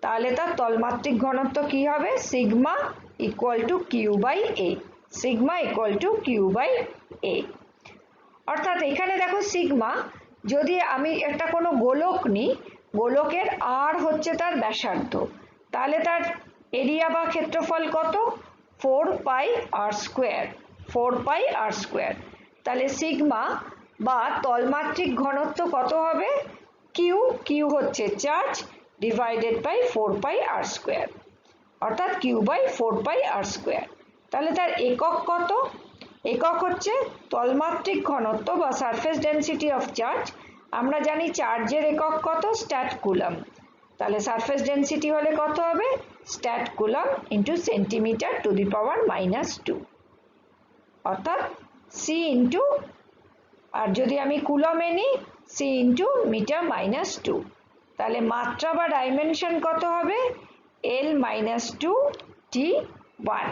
তাহলে তার তলমাত্রিক ঘনত্ব কি হবে? Sigma equal to q by A. Sigma equal to q by A. অর্থাৎ এখানে দেখো সিগমা, যদি আমি একটা কোনো গোলক নিই, গোলকের আর হচ্ছে তার ব্যাসার্ধ, তাহলে তার এরিয়া বা ক্ষেত্রফল কত? 4 pi r square. 4 pi r square. তাহলে সিগমা বা তলমাত্রিক ঘনত্ব কত হবে? কিউ, কিউ হচ্ছে charge, divided by 4 pi r square, অর্থাৎ q by 4 pi r square. তাহলে তার একক কত? একক হচ্ছে তলমাত্রিক ঘনত্ব বা সারফেস ডেনসিটি অফ চার্জ। আমরা জানি চার্জের একক কত? Stat coulomb. তাহলে সারফেস ডেনসিটি হলে কত হবে? Stat coulomb into centimeter to the power -2, অর্থাৎ সি ইন্টু, আর যদি আমি কুলমে নিই সি ইন্টু মিটার -2। তাহলে মাত্রা বা ডাইমেনশন কত হবে? L-2T1।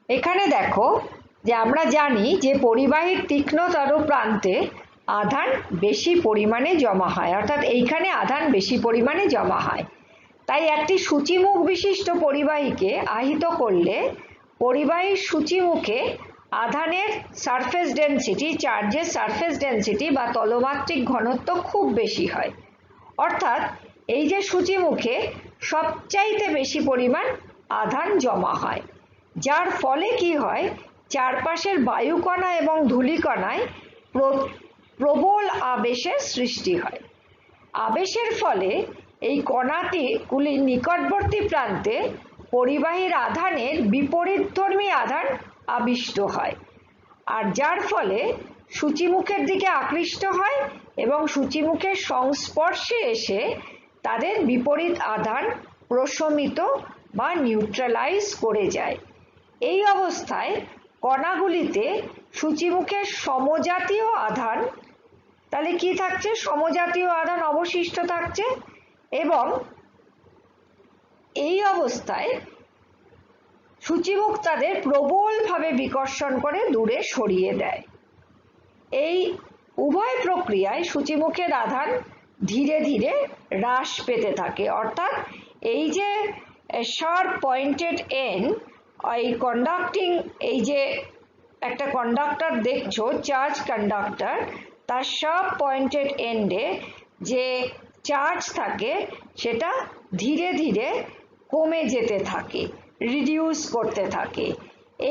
এখানে দেখো যে আমরা জানি যে পরিবাহীর তীক্ষ্ণতর প্রান্তে আধান বেশি পরিমাণে জমা হয়, অর্থাৎ এইখানে আধান বেশি পরিমাণে জমা হয়। তাই একটি সূচিমুখ বিশিষ্ট পরিবাহীকে আহিত করলে পরিবাহীর সূচিমুখে আধানের সারফেস ডেনসিটি, চার্জের সারফেস ডেনসিটি বা তলমাত্রিক ঘনত্ব খুব বেশি হয়। অর্থাৎ এই যে সূচিমুখে সবচাইতে বেশি পরিমাণ আধান জমা হয়, যার ফলে কি হয়? চারপাশের বায়ুকণা এবং ধূলিকণায় প্রবল আবেশের সৃষ্টি হয়। আবেশের ফলে এই কণাগুলির নিকটবর্তী প্রান্তে পরিবাহীর আধানের বিপরীতধর্মী আধান আবিষ্ট হয়, আর যার ফলে সূচিমুখের দিকে আকৃষ্ট হয় এবং সূচিমুখের সংস্পর্শে এসে তাদের বিপরীত আধান প্রশমিত বা নিউট্রালাইজ করে যায়। এই অবস্থায় কণাগুলিতে সূচিমুখের সমজাতীয় আধান, তাহলে কি থাকছে? সমজাতীয় আধান অবশিষ্ট থাকছে, এবং এই অবস্থায় সূচিমুখ তাদের প্রবলভাবে বিকর্ষণ করে দূরে সরিয়ে দেয়। এই উভয় প্রক্রিয়ায় সূচিমুখের আধান ধীরে ধীরে হ্রাস পেতে থাকে, অর্থাৎ এই যে শার্প পয়েন্টেড এন্ড, এই কন্ডাক্টিং, এই যে একটা কন্ডাক্টর দেখছো চার্জ কন্ডাক্টর, তার শার্প পয়েন্টেড এন্ডে যে চার্জ থাকে সেটা ধীরে ধীরে কমে যেতে থাকে, রিডিউস করতে থাকে।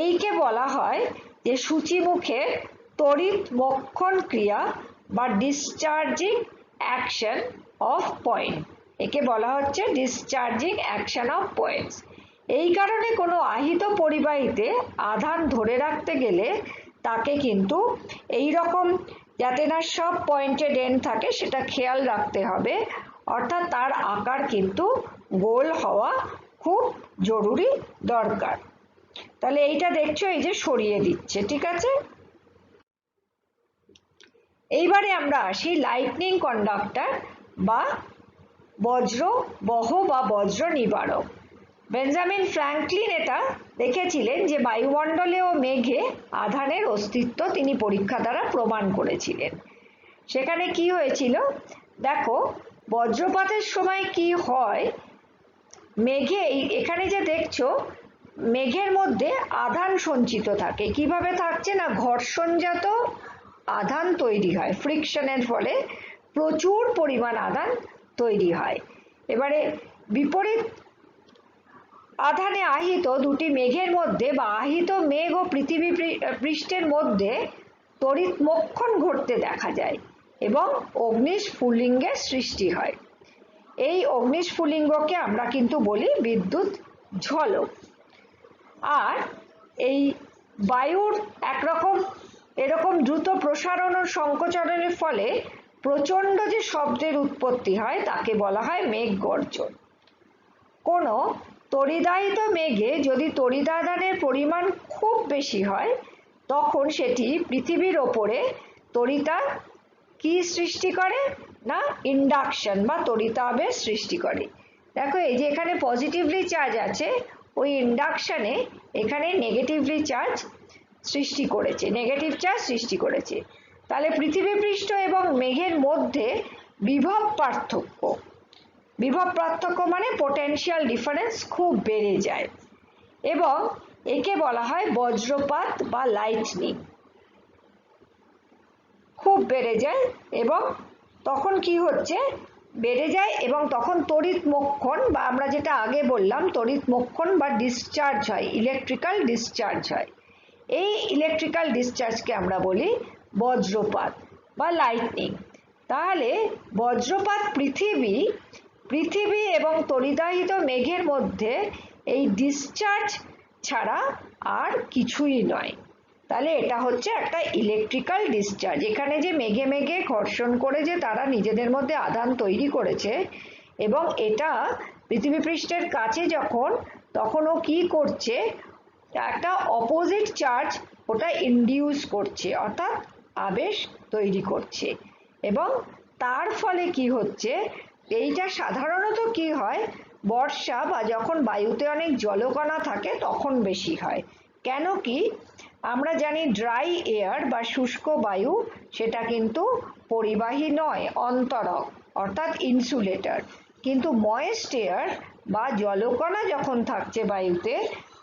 এইকে বলা হয় যে সূচিমুখের তড়িৎ মোক্ষণ ক্রিয়া বা ডিসচার্জিং অ্যাকশন অফ পয়েন্ট। একে বলা হচ্ছে ডিসচার্জিং অ্যাকশন অফ পয়েন্টস। এই কারণে কোনো আহিত পরিবাহীতে আধান ধরে রাখতে গেলে তাকে কিন্তু এই রকম যাতে না সব পয়েন্টেড এন্ড থাকে সেটা খেয়াল রাখতে হবে, অর্থাৎ তার আকার কিন্তু গোল হওয়া খুব জরুরি দরকার। তাহলে এইটা দেখছো এই যে সরিয়ে দিচ্ছে, ঠিক আছে। এইবারে আমরা আসি লাইটনিং কন্ডাক্টর বা বজ্রবহ বা বজ্র নিবারক। বেঞ্জামিন ফ্র্যাঙ্কলিন এটা দেখেছিলেন যে বায়ুমণ্ডলে ও মেঘে আধানের অস্তিত্ব তিনি পরীক্ষা দ্বারা প্রমাণ করেছিলেন। সেখানে কি হয়েছিল দেখো, বজ্রপাতের সময় কি হয়, মেঘে এখানে যে দেখছো মেঘের মধ্যে আধান সঞ্চিত থাকে। কিভাবে থাকছে না, ঘর্ষণজাত আধান তৈরি হয়, ফ্রিকশনের ফলে প্রচুর পরিমাণ আধান তৈরি হয়। এবারে বিপরীত আধানে আহিত দুটি মেঘের মধ্যে বা আহিত মেঘ ও পৃথিবী পৃষ্ঠের মধ্যে তড়িৎ মোক্ষণ ঘটতে দেখা যায় এবং অগ্নিস্ফুলিঙ্গের সৃষ্টি হয়। এই অগ্নিস্ফুলিঙ্গকে আমরা কিন্তু বলি বিদ্যুৎ ঝলক। আর এই বায়ুর একরকম এরকম দ্রুত প্রসারণ ও সংকোচনের ফলে প্রচণ্ড যে শব্দের উৎপত্তি হয় তাকে বলা হয় মেঘ গর্জন। কোনো তড়িদাহিত মেঘে যদি তড়িদাদানের পরিমাণ খুব বেশি হয় তখন সেটি পৃথিবীর ওপরে তড়িতার কি সৃষ্টি করে না, ইন্ডাকশন বা তড়িতাবেশ সৃষ্টি করে। দেখো এই যে এখানে পজিটিভলি চার্জ আছে, ওই ইন্ডাকশনে এখানে নেগেটিভলি চার্জ সৃষ্টি করেছে, নেগেটিভ চার্জ সৃষ্টি করেছে। তাহলে পৃথিবী পৃষ্ঠ এবং মেঘের মধ্যে বিভব পার্থক্য মানে পোটেনশিয়াল ডিফারেন্স খুব বেড়ে যায় এবং একে বলা হয় বজ্রপাত বা লাইটনিং। খুব বেড়ে যায় এবং তখন কি হচ্ছে, বেড়ে যায় এবং তখন তড়িৎ মোক্ষণ বা আমরা যেটা আগে বললাম তড়িৎ মোক্ষণ বা ডিসচার্জ হয়, ইলেকট্রিক্যাল ডিসচার্জ হয়। এই ইলেকট্রিক্যাল ডিসচার্জকে আমরা বলি বজ্রপাত বা লাইটনিং। তাহলে বজ্রপাত পৃথিবী এবং তড়িদাহিত মেঘের মধ্যে এই ডিসচার্জ ছাড়া আর কিছুই নয়। তাহলে এটা হচ্ছে একটা ইলেকট্রিক্যাল ডিসচার্জ। এখানে যে মেঘে মেঘে ঘর্ষণ করে যে তারা নিজেদের মধ্যে আধান তৈরি করেছে এবং এটা পৃথিবী পৃষ্ঠের কাছে তখন ও কি করছে, একটা অপোজিট চার্জ ওটা ইনডিউস করছে, অর্থাৎ আবেশ তৈরি করছে এবং তার ফলে কি হচ্ছে, এইটা সাধারণত কি হয় বর্ষা বা যখন বায়ুতে অনেক জলকণা থাকে তখন বেশি হয়। কেন কি আমরা জানি ড্রাই এয়ার বা শুষ্ক বায়ু সেটা কিন্তু পরিবাহী নয়, অন্তরক অর্থাৎ ইনসুলেটর। কিন্তু ময়েস্ট এয়ার বা জলকণা যখন থাকছে বায়ুতে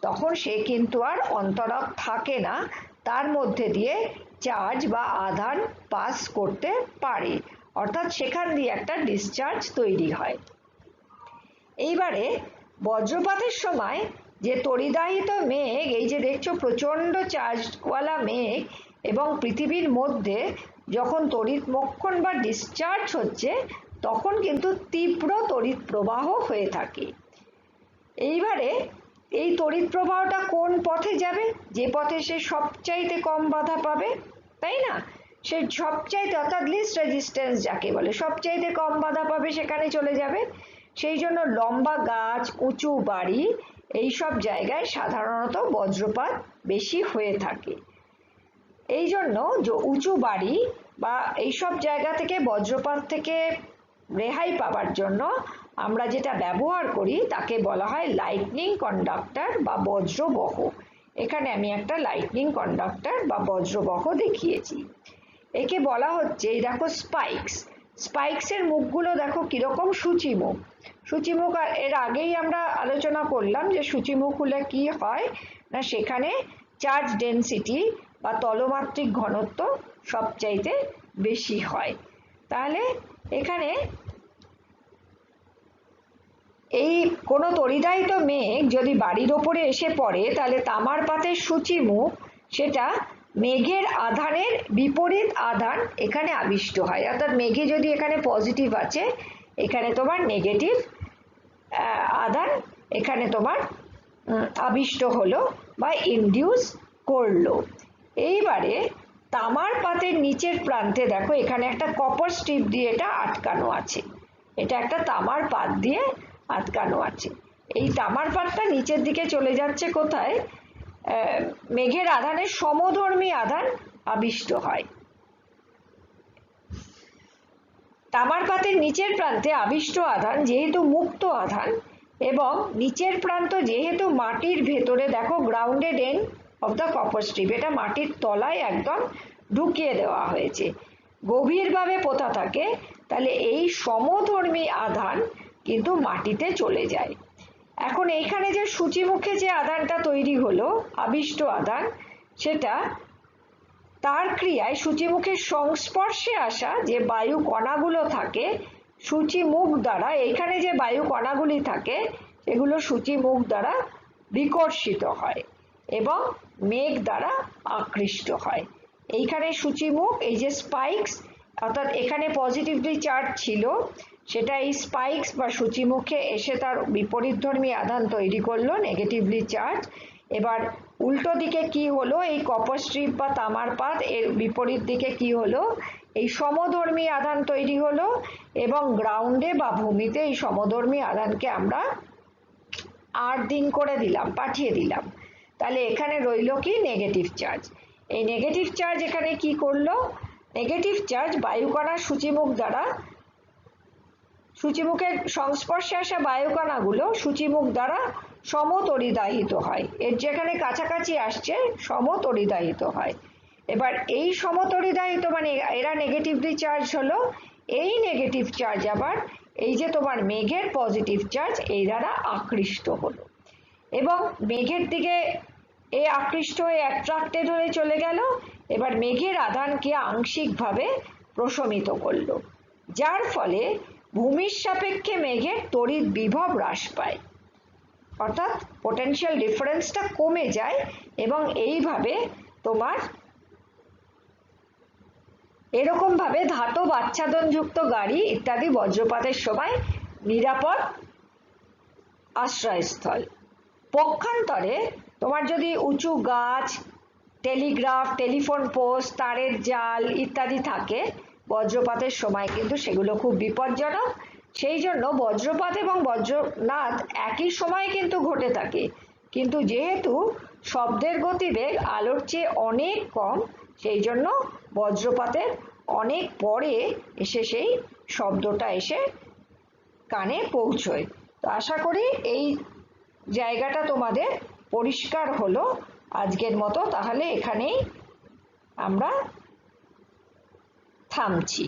তখন সে কিন্তু আর অন্তরক থাকে না, তার মধ্যে দিয়ে চার্জ বা আধান পাস করতে পারে, অর্থাৎ সেখান দিয়ে একটা ডিসচার্জ তৈরি হয়। এইবারে বজ্রপাতের সময় যে তড়িদাহিত মেঘ, এই যে দেখছো প্রচণ্ড চার্জওয়ালা মেঘ এবং পৃথিবীর মধ্যে যখন তড়িৎ মোক্ষণ বা ডিসচার্জ হচ্ছে তখন কিন্তু তীব্র তড়িৎ প্রবাহ হয়ে থাকে। এইবারে এই তড়িৎ প্রবাহটা কোন পথে যাবে, যে পথে সে সবচাইতে কম বাধা পাবে, তাই না, সে সবচাইতে অর্থাৎ লিস্ট রেজিস্ট্যান্স যাকে বলে সবচাইতে কম বাধা পাবে সেখানে চলে যাবে। সেই জন্য লম্বা গাছ, উঁচু বাড়ি, এইসব জায়গায় সাধারণত বজ্রপাত বেশি হয়ে থাকে। এই জন্য উঁচু বাড়ি বা এইসব জায়গা থেকে বজ্রপাত থেকে রেহাই পাওয়ার জন্য আমরা যেটা ব্যবহার করি তাকে বলা হয় লাইটনিং কন্ডাক্টর বা বজ্রবহ। এখানে আমি একটা লাইটনিং কন্ডাক্টর বা বজ্রবহ দেখিয়েছি। একে বলা হচ্ছে, এই দেখো স্পাইক্স, স্পাইক্সের মুখগুলো দেখো কিরকম সূচিমুখ। সূচিমুখ এর আগেই আমরা আলোচনা করলাম যে সূচিমুখ হলে কি হয় না, সেখানে চার্জ ডেনসিটি বা তলমাত্রিক ঘনত্ব সবচাইতে বেশি হয়। তাহলে এখানে এই কোনো তড়িদাহিত মেঘ যদি বাড়ির ওপরে এসে পড়ে, তাহলে তামার পাতের সূচিমুখ সেটা মেঘের আধানের বিপরীত আধান এখানে আবিষ্ট হয়। অর্থাৎ মেঘে যদি এখানে পজিটিভ আছে, এখানে তোমার নেগেটিভ আধান এখানে তোমার আবিষ্ট হলো বা ইনডিউস করলো। এইবারে তামার পাতের নিচের প্রান্তে দেখো এখানে একটা কপার স্ট্রিপ দিয়ে এটা আটকানো আছে। এটা একটা তামার পাত দিয়ে আটকানো আছে। এই তামার পাতটা নিচের দিকে চলে যাচ্ছে কোথায়? মেঘের আধানের সমধর্মী আধান আবিষ্ট হয়। তামার পাতের নিচের প্রান্তে আবিষ্ট আধান যেহেতু মুক্ত আধান এবং নিচের প্রান্ত যেহেতু মাটির ভেতরে, দেখো grounded end of the copper strip, এটা মাটির তলায় একদম ঢুকিয়ে দেওয়া হয়েছে, গভীরভাবে পোতা থাকে, তাহলে এই সমধর্মী আধান কিন্তু মাটিতে চলে যায়। এখন এইখানে যে সূচিমুখে যে আধানটা তৈরি হলো আবিষ্ট আধান, সেটা তার ক্রিয়ায় সূচিমুখের সংস্পর্শে আসা যে বায়ু কণাগুলো থাকে সূচিমুখ দ্বারা, এইখানে যে বায়ু কণাগুলি থাকে সেগুলো সূচিমুখ দ্বারা বিকর্ষিত হয় এবং মেঘ দ্বারা আকৃষ্ট হয়। এইখানে সূচিমুখ, এই যে স্পাইক্স, অর্থাৎ এখানে পজিটিভলি চার্জ ছিল, সেটা এই স্পাইক্স বা সূচিমুখে এসে তার বিপরীতধর্মী আধান তৈরি করলো, নেগেটিভলি চার্জ। এবার উল্টো দিকে কি হলো, এই কপার স্ট্রিপ বা তামার পাত এর বিপরীত দিকে কি হলো, এই সমধর্মী আধান তৈরি হলো এবং গ্রাউন্ডে বা ভূমিতে এই সমধর্মী আধানকে আমরা 8 দিন করে দিলাম, পাঠিয়ে দিলাম। তাহলে এখানে রইল কি? Negative charge. এই নেগেটিভ চার্জ এখানে কি করলো? নেগেটিভ চার্জ বায়ুকণার সূচিমুখ দ্বারা, সূচিমুখের সংস্পর্শে আসা বায়ুকণাগুলো সূচিমুখ দ্বারা সমতড়িদাহিত হয়, এর যেখানে কাছাকাছি আসছে সমতড়িদাহিত হয়। এবার এই সমতড়িদাহিত মানে এরা নেগেটিভলি চার্জ হলো, এই নেগেটিভ চার্জ আবার এই যে তোমার মেঘের পজিটিভ চার্জ এই দ্বারা আকৃষ্ট হলো এবং মেঘের দিকে এ আকৃষ্ট হয়ে অ্যাট্রাক্টেড হয়ে চলে গেল। এবার মেঘের আধানকে আংশিকভাবে প্রশমিত করলো, যার ফলে ভূমির সাপেক্ষে মেঘের তড়িৎ বিভব হ্রাস পায়, অর্থাৎ পোটেনশিয়াল ডিফারেন্সটা কমে যায় এবং এইভাবে তোমার এরকম ভাবে ধাতব আচ্ছাদনযুক্ত গাড়ি ইত্যাদি বজ্রপাতের সময় নিরাপদ আশ্রয়স্থল। পক্ষান্তরে তোমার যদি উঁচু গাছ, টেলিগ্রাফ, টেলিফোন পোস্ট, তারের জাল ইত্যাদি থাকে বজ্রপাতের সময় কিন্তু সেগুলো খুব বিপজ্জনক। সেই জন্য বজ্রপাত এবং বজ্রনাদ একই সময় কিন্তু ঘটে থাকে, কিন্তু যেহেতু শব্দের গতিবেগ আলোর চেয়ে অনেক কম, সেই জন্য বজ্রপাতের অনেক পরে এসে সেই শব্দটা এসে কানে পৌঁছয়। তো আশা করি এই জায়গাটা তোমাদের পরিষ্কার হলো আজকের মতো। তাহলে এখানেই আমরা থামছি।